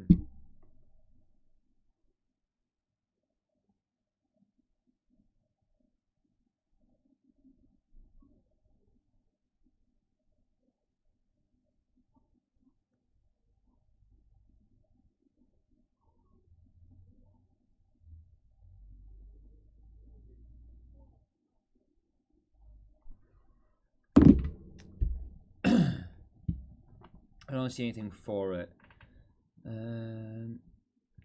I don't see anything for it.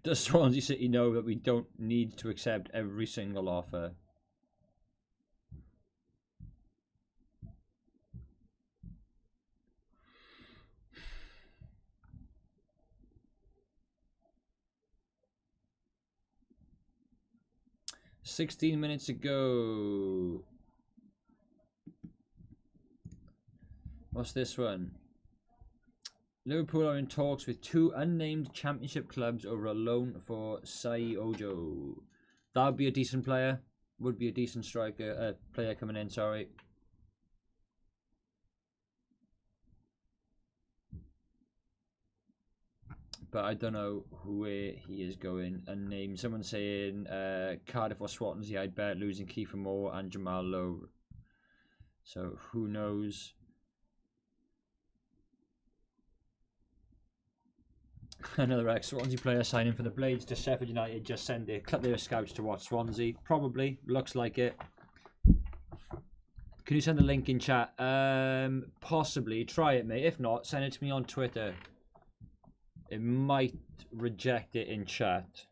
Does Swansea City know that we don't need to accept every single offer? "16 minutes ago." What's this one? Liverpool are in talks with 2 unnamed championship clubs over a loan for Sai Ojo. That would be a decent player. Would be a decent striker. Player coming in, sorry. But I don't know where he is going. Unnamed. Someone saying Cardiff or Swansea, I'd bet, losing Kiefer Moore and Jamal Lowe. So who knows? Another ex-Swansea player signing for the Blades to Sheffield United. Just send their scouts to watch Swansea. Probably. Looks like it. Can you send the link in chat? Possibly. Try it, mate. If not, send it to me on Twitter. It might reject it in chat.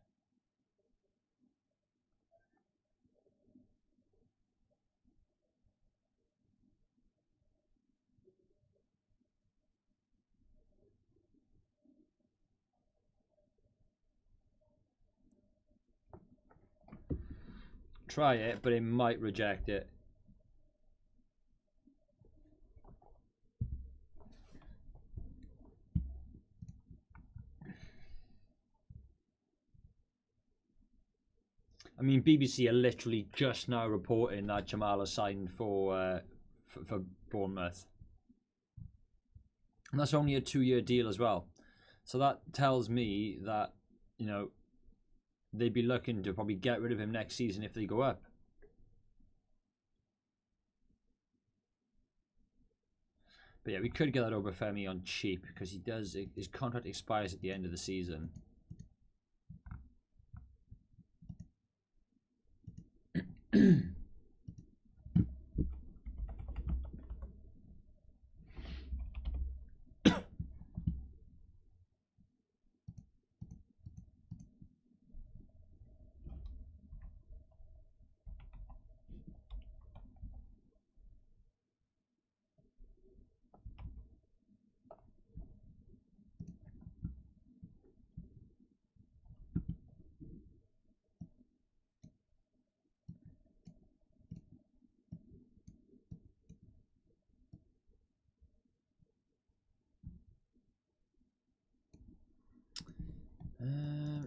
try it, but it might reject it. I mean, BBC are literally just now reporting that Jamal has signed for Bournemouth. And that's only a 2-year deal as well. So that tells me that, you know, they'd be looking to probably get rid of him next season if they go up. But yeah, we could get that Obafemi on cheap because his contract expires at the end of the season.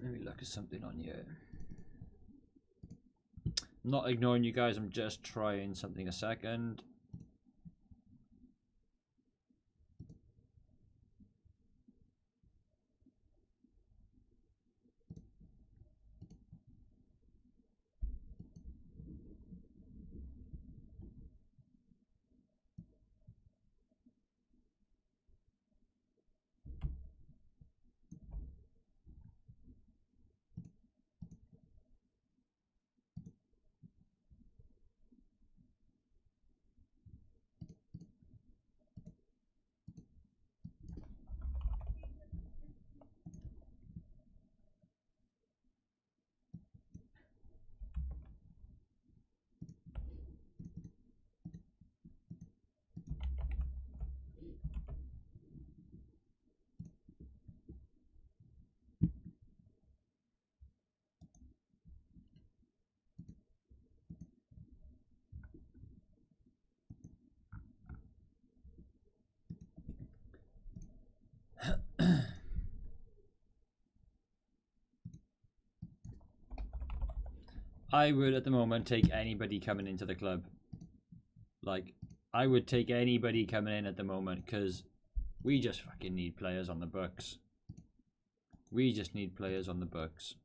Let me look at something on here. I'm not ignoring you guys, I'm just trying something a second. I would at the moment take anybody coming into the club. Like, I would take anybody coming in at the moment because we just fucking need players on the books. We just need players on the books.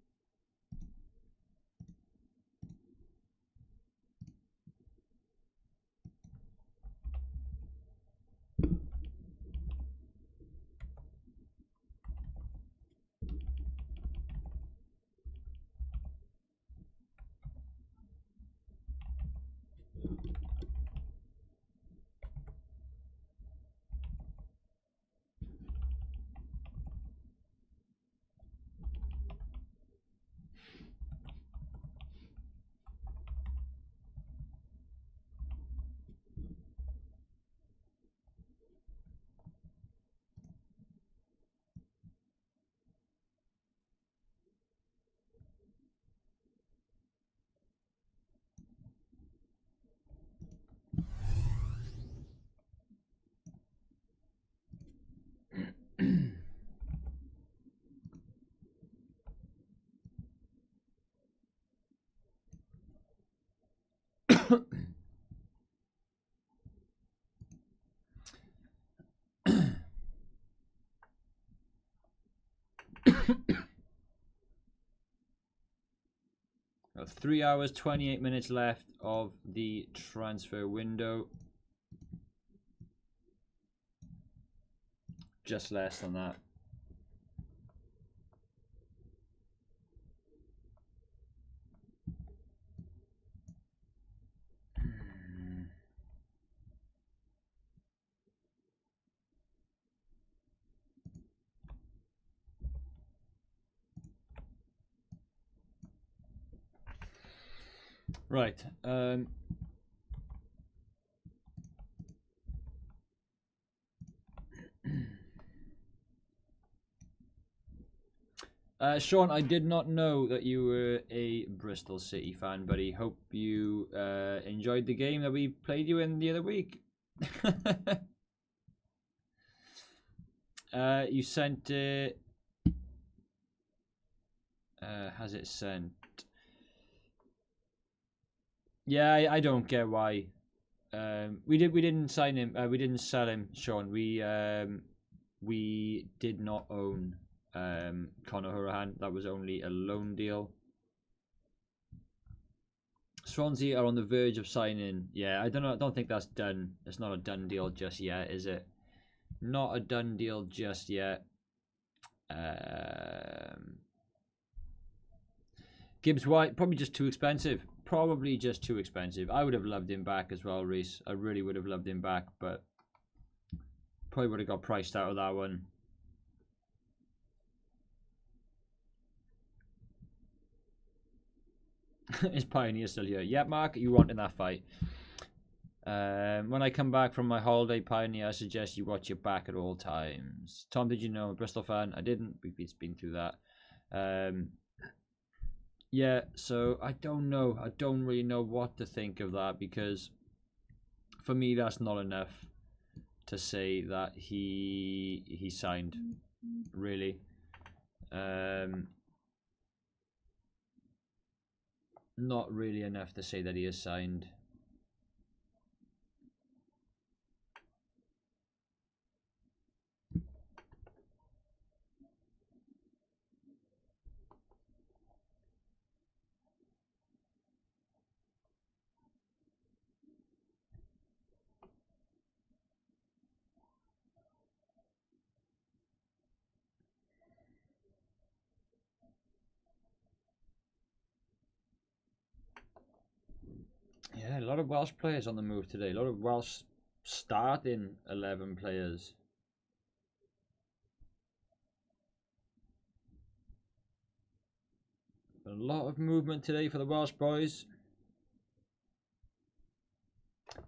Got 3 hours, 28 minutes left of the transfer window. Just less than that. Right. Sean, I did not know that you were a Bristol City fan, buddy. Hope you enjoyed the game that we played you in the other week. You sent it. Has it sent? Yeah, I don't get why. We didn't sign him. We didn't sell him, Sean. We did not own Conor Hourihane. That was only a loan deal. Swansea are on the verge of signing. Yeah, I don't know. I don't think that's done. It's not a done deal just yet, is it? Not a done deal just yet. Gibbs White, probably just too expensive. Probably just too expensive. I would have loved him back as well, Reese. I really would have loved him back, but probably would have got priced out of that one. Is Pioneer still here? Yeah, Mark, you want in that fight. When I come back from my holiday, Pioneer, I suggest you watch your back at all times. Tom, did you know I'm a Bristol fan? I didn't. We've been through that. Yeah, so I don't know. I don't really know what to think of that, because for me that's not enough to say that he signed, really. Not really enough to say that he has signed. Yeah, a lot of Welsh players on the move today. A lot of Welsh starting 11 players. A lot of movement today for the Welsh boys.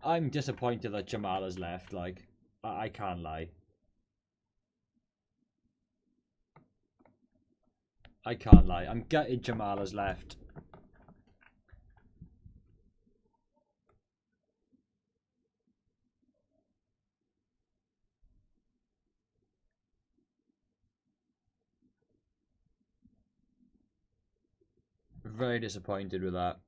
I'm disappointed that Jamal has left. Like, I can't lie. I can't lie. I'm gutted Jamal has left. Very disappointed with that.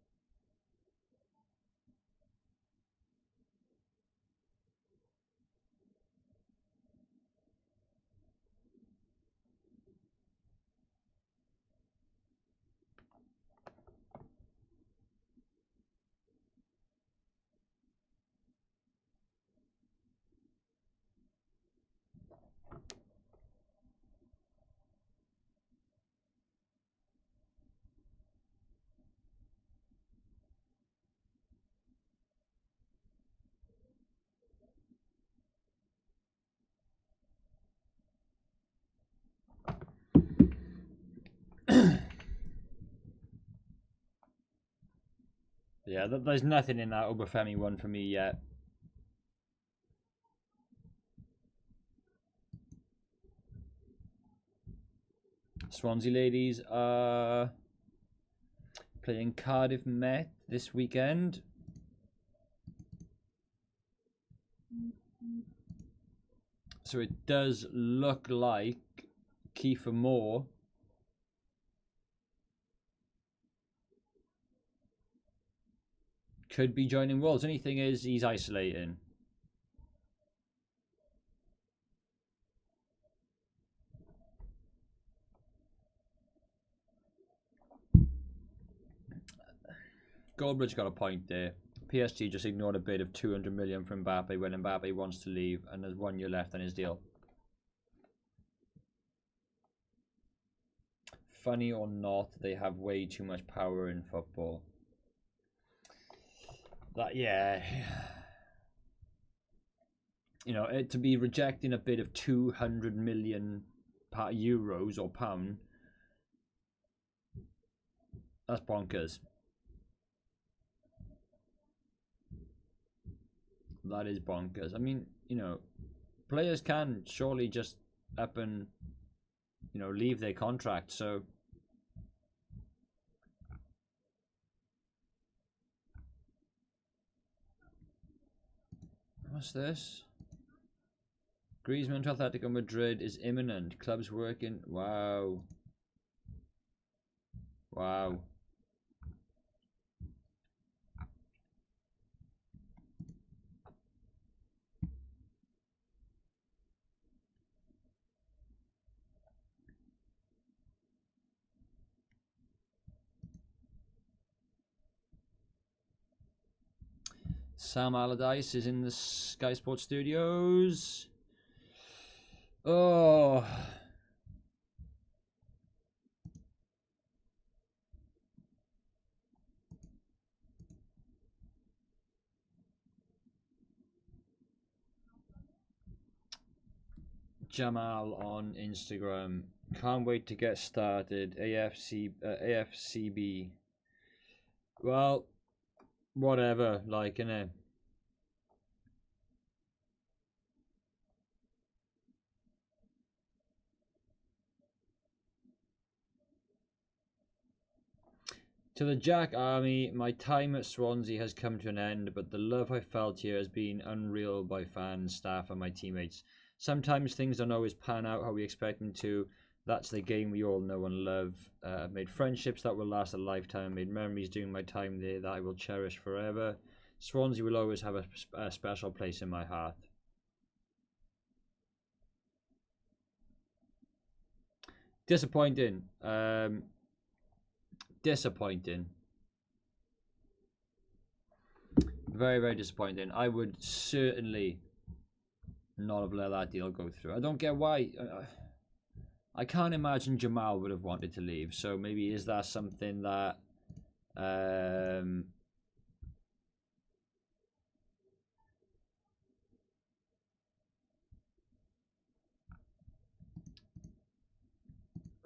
Yeah, there's nothing in that Obafemi one for me yet. Swansea ladies are playing Cardiff Met this weekend. So it does look like Kiefer Moore could be joining Wolves. Only thing is, he's isolating. Goldbridge got a point there. PSG just ignored a bid of 200 million from Mbappe when Mbappe wants to leave and there's 1 year left on his deal. Funny or not, they have way too much power in football. That, yeah. You know, to be rejecting a bid of 200 million euros or pound, that's bonkers. That is bonkers. I mean, you know, players can surely just up and, you know, leave their contract. So What's this? Griezmann to Atletico Madrid is imminent. Club's working. Wow. Wow. Sam Allardyce is in the Sky Sports Studios. Oh. Jamal on Instagram. Can't wait to get started. AFCB. Well, whatever. Like, innit? To the Jack Army, my time at Swansea has come to an end, but the love I felt here has been unreal by fans, staff, and my teammates. Sometimes things don't always pan out how we expect them to. That's the game we all know and love. I've made friendships that will last a lifetime, made memories during my time there that I will cherish forever. Swansea will always have a special place in my heart. Disappointing. Disappointing. Very, very disappointing. I would certainly not have let that deal go through. I don't get why. I can't imagine Jamal would have wanted to leave. So maybe is that something that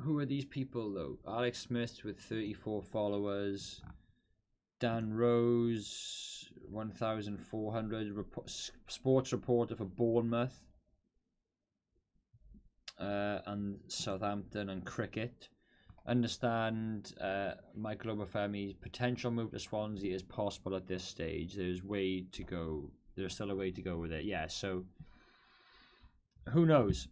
who are these people though? Alex Smith with 34 followers. Dan Rose, 1,400. Sports reporter for Bournemouth. And Southampton and cricket. Understand Michael Obafemi's potential move to Swansea is possible at this stage. There's way to go. There's still a way to go with it. Yeah, so who knows?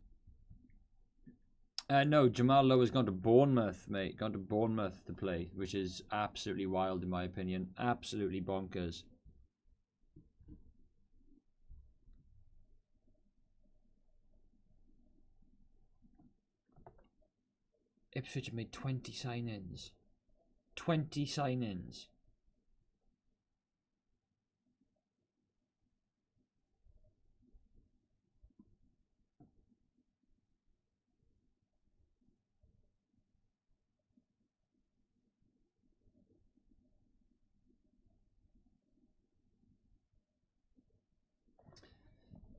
No, Jamal Lowe has gone to Bournemouth, mate. Gone to Bournemouth to play, which is absolutely wild in my opinion. Absolutely bonkers. Ipswich have made 20 sign-ins. 20 sign-ins.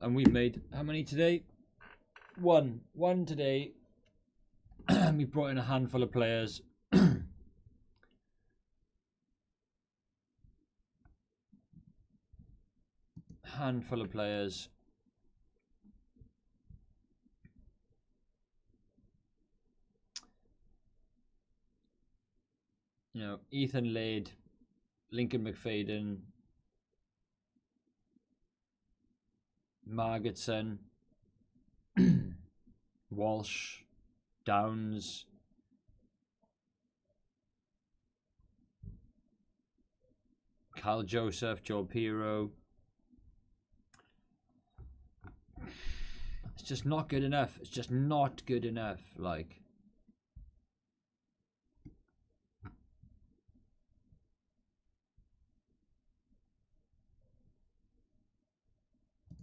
And we've made how many today? One today. We brought in a handful of players. Handful of players. You know, Ethan Lade, Lincoln McFadden, Margetson, Walsh, Downs, Carl Joseph, Joe Piro. It's just not good enough. It's just not good enough. Like,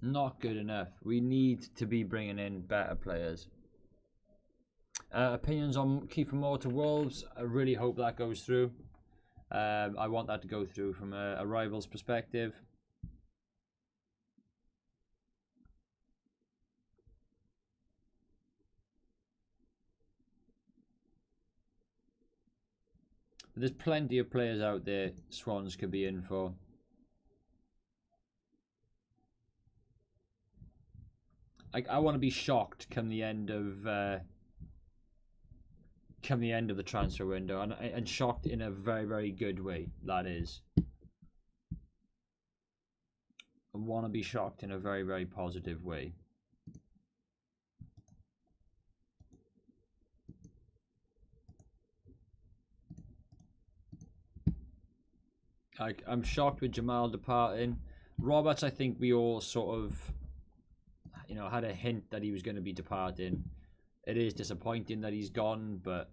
not good enough. We need to be bringing in better players. Opinions on Kiefer Moore to Wolves. I really hope that goes through. I want that to go through from a rival's perspective. But there's plenty of players out there Swans could be in for. I want to be shocked come the end of the transfer window, and shocked in a very, very good way. That is. want to be shocked in a very, very positive way. I'm shocked with Jamal departing. Roberts, I think we all sort of, you know, had a hint that he was going to be departing. It is disappointing that he's gone, but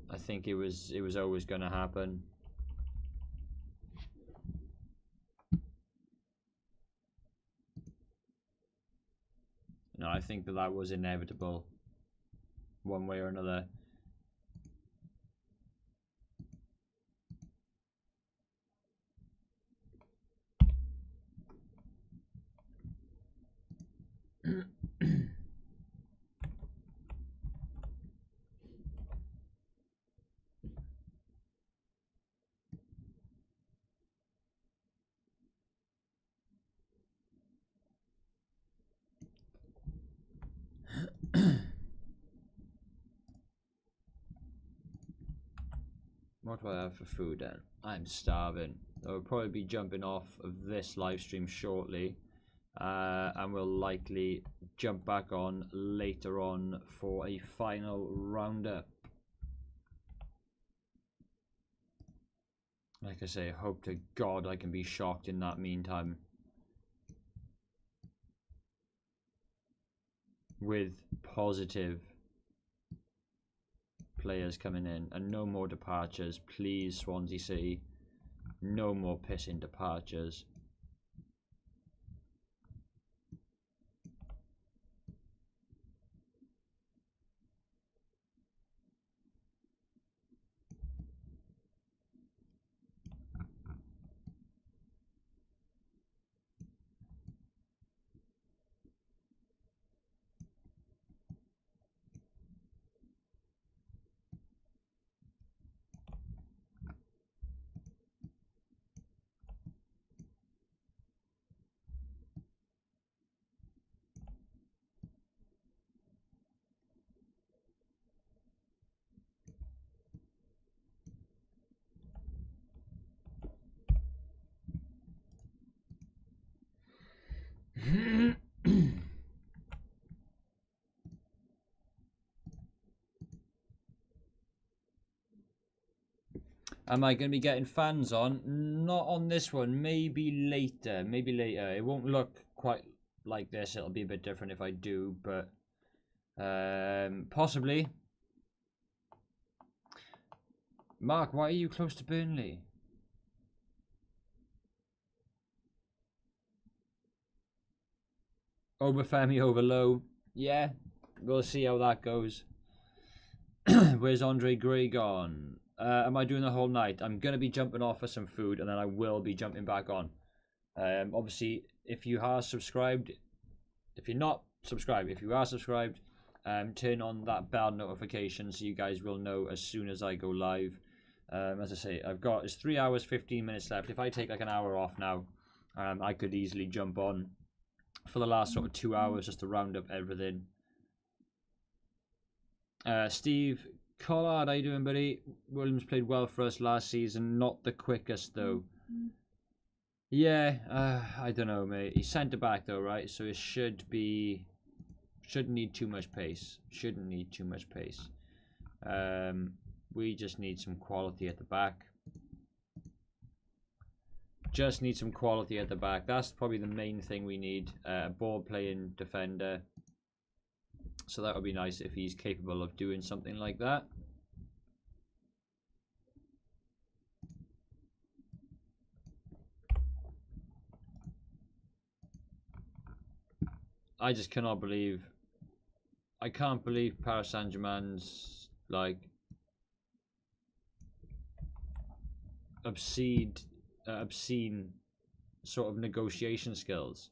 I think it was always going to happen. No, I think that was inevitable, one way or another. What do I have for food then? I'm starving. I'll probably be jumping off of this live stream shortly. And we'll likely jump back on later on for a final roundup. Like I say, hope to God I can be shocked in that meantime. With positive players coming in and no more departures. Please, Swansea City. No more pissing departures. Am I going to be getting fans on? Not on this one. Maybe later. Maybe later. It won't look quite like this. It'll be a bit different if I do, but possibly. Mark, why are you close to Burnley? Obafemi over Low. Yeah, we'll see how that goes. Where's Andre Gray gone? Am I doing the whole night? I'm going to be jumping off for some food and then I will be jumping back on. Obviously, if you are subscribed, if you're not subscribed, if you are subscribed, turn on that bell notification so you guys will know as soon as I go live. As I say, it's 3 hours, 15 minutes left. If I take like an hour off now, I could easily jump on for the last sort of 2 hours just to round up everything. Steve Collard, how you doing, buddy? Williams played well for us last season. Not the quickest, though. Yeah, I don't know, mate. He's centre back, though, right? So it shouldn't need too much pace. Shouldn't need too much pace. We just need some quality at the back. Just need some quality at the back. That's probably the main thing we need. A ball-playing defender. So that would be nice if he's capable of doing something like that. I just cannot believe... I can't believe Paris Saint-Germain's, like, obscene sort of negotiation skills.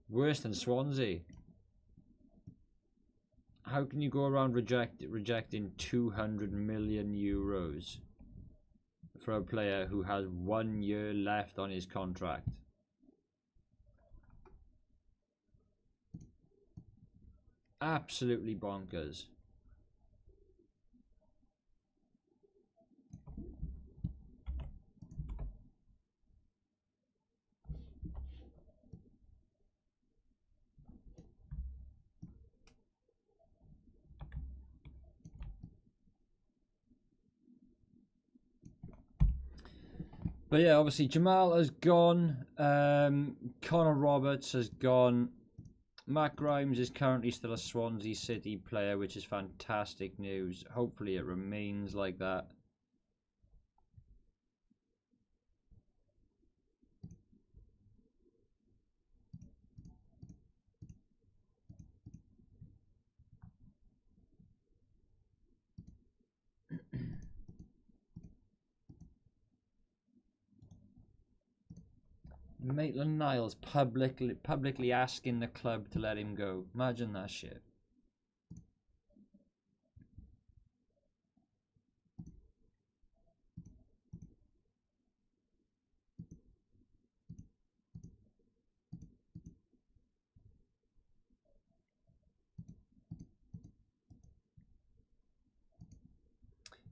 Worse than Swansea. How can you go around rejecting 200 million euros for a player who has 1 year left on his contract? Absolutely bonkers. But yeah, obviously Jamal has gone. Connor Roberts has gone. Matt Grimes is currently still a Swansea City player, which is fantastic news. Hopefully it remains like that. Maitland-Niles publicly asking the club to let him go. Imagine that shit.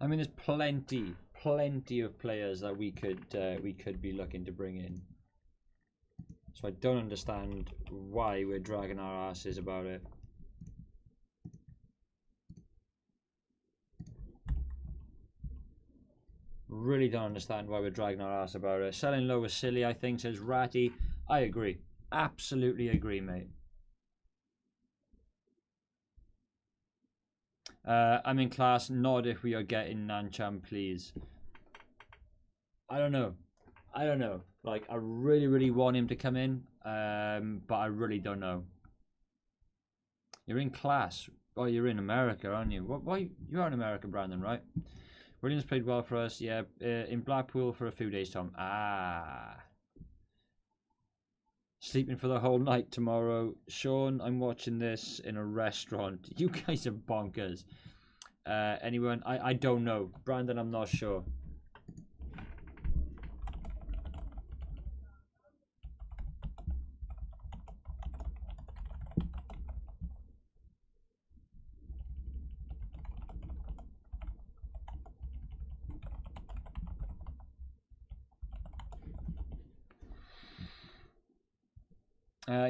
I mean, there's plenty of players that we could be looking to bring in. So I don't understand why we're dragging our asses about it. Really don't understand why we're dragging our ass about it. Selling low was silly, I think, says Ratty. I agree. Absolutely agree, mate. I'm in class. Nod if we are getting Nancham, please. I don't know. Like, I really want him to come in, but I really don't know. You're in class. Oh, you're in America, aren't you? Why? You are in America, Brandon, right? Williams played well for us. Yeah, in Blackpool for a few days, Tom. Ah. Sleeping for the whole night tomorrow. Sean, I'm watching this in a restaurant. You guys are bonkers. Anyone? I don't know. Brandon, I'm not sure.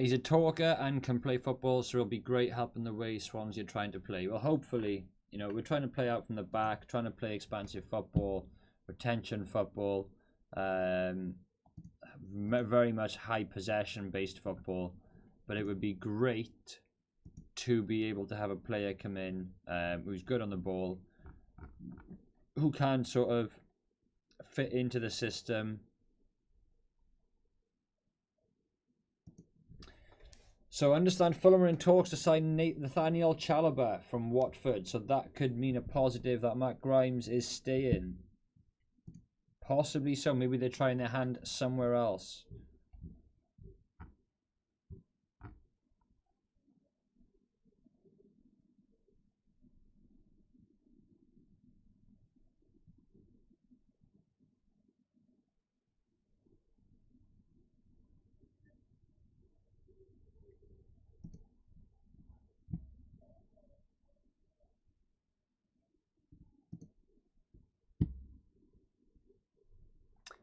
He's a talker and can play football, so it'll be great helping the way Swansea are trying to play. Well, hopefully, you know, we're trying to play out from the back, trying to play expansive football, retention football, very much high possession based football. But it would be great to be able to have a player come in who's good on the ball, who can sort of fit into the system. So I understand Fulham are in talks to sign Nathaniel Chalobah from Watford. So that could mean a positive that Matt Grimes is staying. Possibly so. Maybe they're trying their hand somewhere else.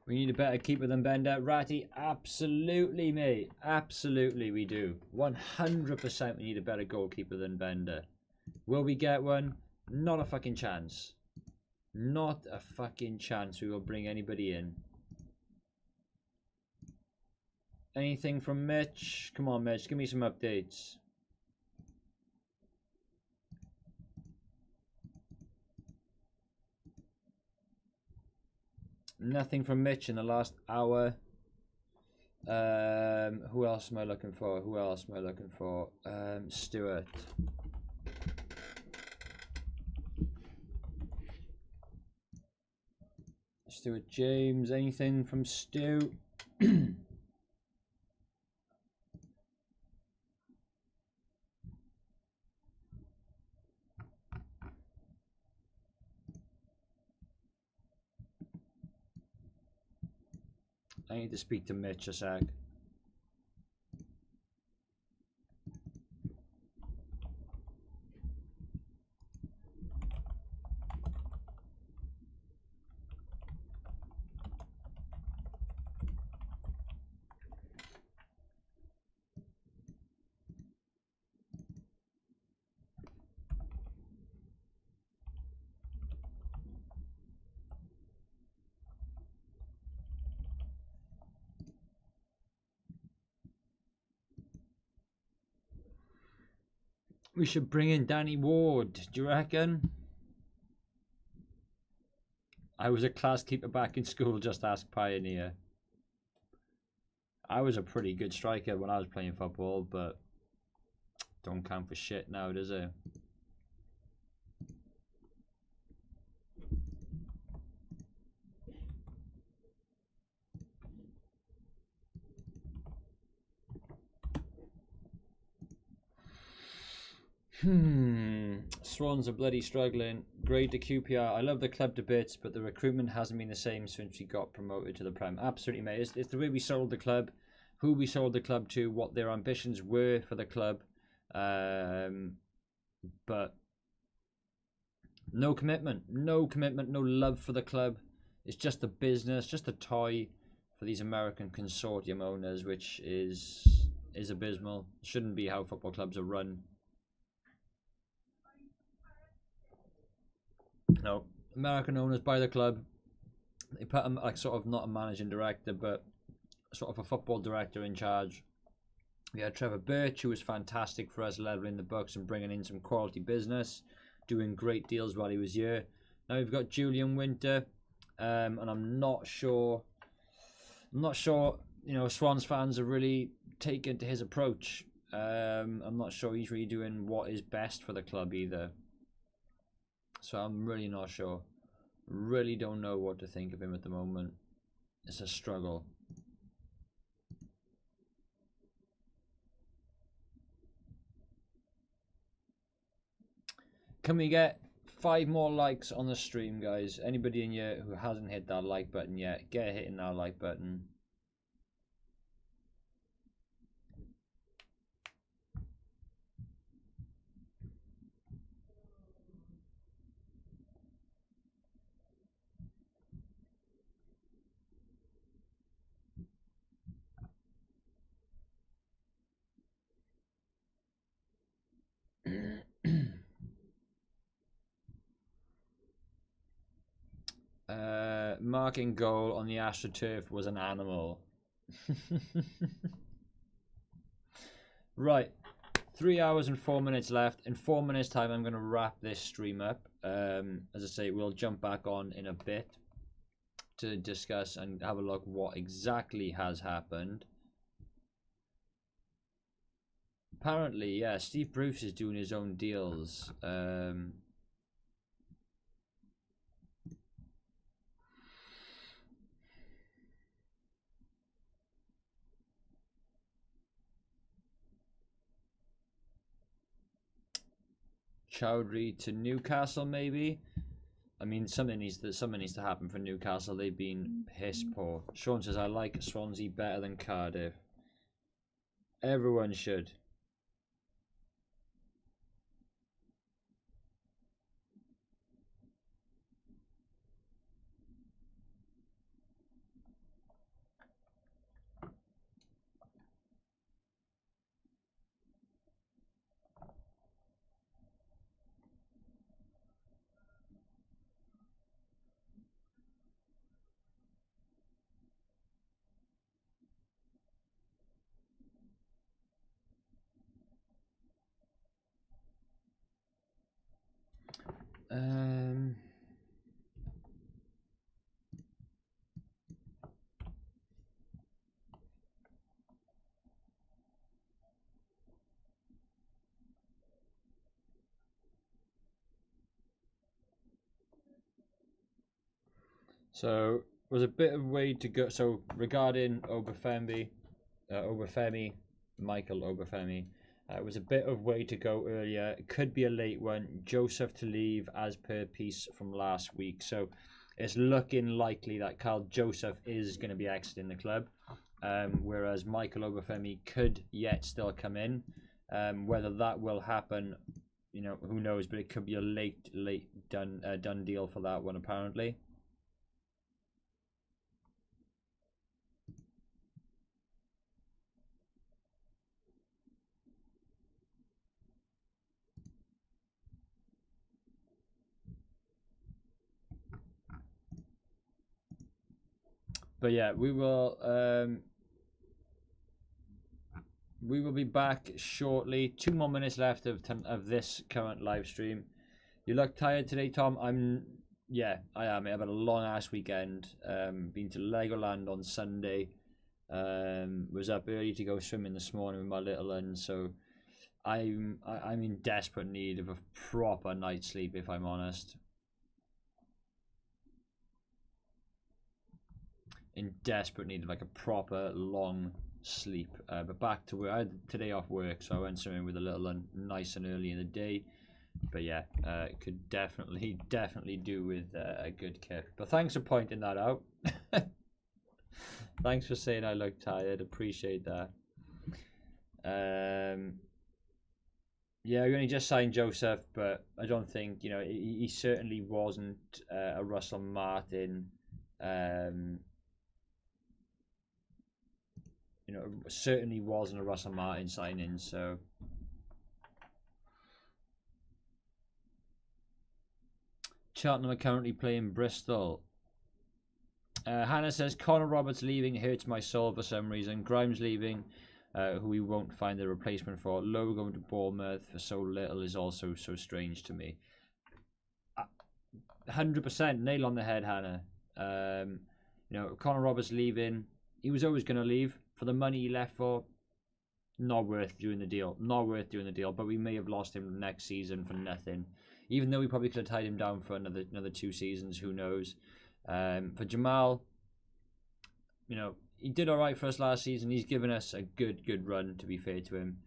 We need a better keeper than Bender. Ratty, absolutely, mate. Absolutely, we do. 100% we need a better goalkeeper than Bender. Will we get one? Not a fucking chance. Not a fucking chance we will bring anybody in. Anything from Mitch? Come on, Mitch, give me some updates. Nothing from Mitch in the last hour. Who else am I looking for? Stuart. Stuart James. Anything from Stu? I need to speak to Mitch a sec. We should bring in Danny Ward. Do you reckon? I was a class keeper back in school. Just ask Pioneer. I was a pretty good striker when I was playing football, but don't count for shit now, does it? Swans are bloody struggling. Grade to QPR. I love the club debates, but the recruitment hasn't been the same since we got promoted to the Prem. Absolutely, mate. It's the way we sold the club, who we sold the club to, what their ambitions were for the club. But no commitment, no love for the club. It's just a business, just a toy for these American consortium owners, which is abysmal. Shouldn't be how football clubs are run. No, American owners buy the club. They put them like sort of not a managing director, but sort of a football director in charge. We had Trevor Birch, who was fantastic for us, leveling the books and bringing in some quality business, doing great deals while he was here. Now we've got Julian Winter, and I'm not sure. You know, Swans fans are really taken to his approach. I'm not sure he's really doing what is best for the club either. So I'm really not sure. Really don't know what to think of him at the moment. It's a struggle. Can we get 5 more likes on the stream, guys? Anybody in here who hasn't hit that like button yet, get hitting that like button. Marking goal on the AstroTurf was an animal. Right, 3 hours and 4 minutes left. In 4 minutes time I'm going to wrap this stream up. As I say, we'll jump back on in a bit to discuss and have a look what exactly has happened. Apparently, yeah, Steve Bruce is doing his own deals. Chowdhury to Newcastle, maybe. I mean, something needs to happen for Newcastle. They've been piss poor. Sean says, I like Swansea better than Cardiff. Everyone should. So was a bit of way to go. So regarding Obafemi, Michael Obafemi, it was a bit of way to go earlier. It could be a late one. Joseph to leave as per piece from last week. So it's looking likely that Carl Joseph is going to be exiting the club, whereas Michael Obafemi could yet still come in. Whether that will happen, you know, who knows? But it could be a late done deal for that one apparently. But yeah, we will we will be back shortly. 2 more minutes left of this current live stream. You look tired today, Tom? Yeah, I am. I've had a long ass weekend. Been to Legoland on Sunday. Was up early to go swimming this morning with my little one, so I'm in desperate need of a proper night's sleep, if I'm honest. In desperate need of like a proper long sleep. But back to where I had today off work, so I went swimming with the little one nice and early in the day. But yeah, could definitely do with a good kick. But thanks for pointing that out. Thanks for saying I look tired. Appreciate that. Yeah, we only just signed Joseph, but I don't think, you know, he certainly wasn't a Russell Martin. You know, certainly wasn't a Russell Martin signing, so. Cheltenham are currently playing Bristol. Hannah says, Connor Roberts leaving hurts my soul for some reason. Grimes leaving, who we won't find a replacement for. Lowe going to Bournemouth for so little is also so strange to me. 100% nail on the head, Hannah. You know, Connor Roberts leaving. He was always going to leave for the money he left for. Not worth doing the deal. Not worth doing the deal. But we may have lost him next season for nothing. Even though we probably could have tied him down for another 2 seasons. Who knows? For Jamal, you know, he did all right for us last season. He's given us a good run, to be fair to him.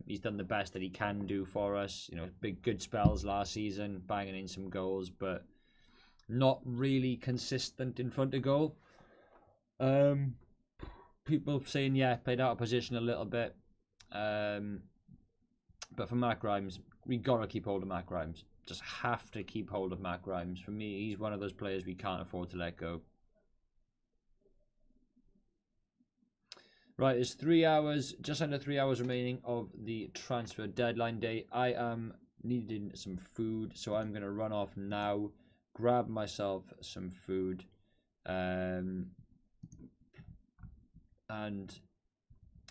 He's done the best that he can do for us. You know, good spells last season, banging in some goals, but not really consistent in front of goal. People saying, yeah, played out of position a little bit. But for Matt Grimes, we got to keep hold of Matt Grimes. Just have to keep hold of Matt Grimes. For me, he's one of those players we can't afford to let go. Right, it's 3 hours, just under 3 hours remaining of the transfer deadline day. I am needing some food, so I'm going to run off now, grab myself some food, and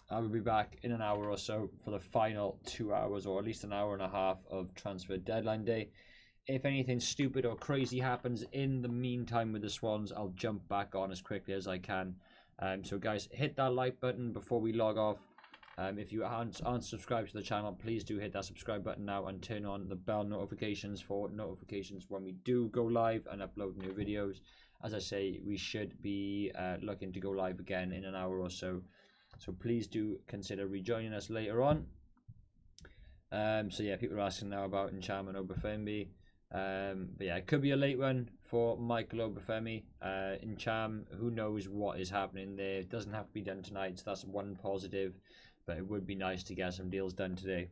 I will be back in an hour or so for the final 2 hours, or at least an hour and a half of transfer deadline day. If anything stupid or crazy happens in the meantime with the Swans, I'll jump back on as quickly as I can. So guys, hit that like button before we log off. If you aren't subscribed to the channel, please do hit that subscribe button now and turn on the bell notifications for notifications when we do go live and upload new videos. As I say, we should be looking to go live again in an hour or so. So please do consider rejoining us later on. So yeah, people are asking now about Ncham and Obafemi. But yeah, it could be a late one for Michael Obafemi. Ncham, who knows what is happening there. It doesn't have to be done tonight, so that's one positive. But it would be nice to get some deals done today.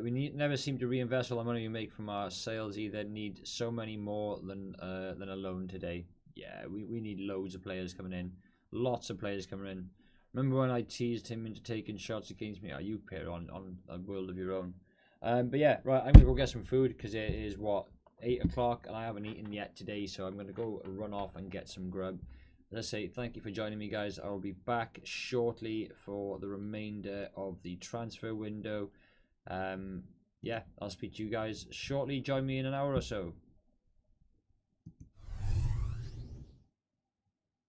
We never seem to reinvest all the money we make from our sales either. Need so many more than a loan today. Yeah, we need loads of players coming in. Lots of players coming in. Remember when I teased him into taking shots against me? Oh, you pair on a world of your own. But yeah, right, I'm going to go get some food because it is, 8 o'clock and I haven't eaten yet today. So I'm going to go run off and get some grub. As I say, thank you for joining me, guys. I will be back shortly for the remainder of the transfer window. Yeah, I'll speak to you guys shortly. Join me in an hour or so.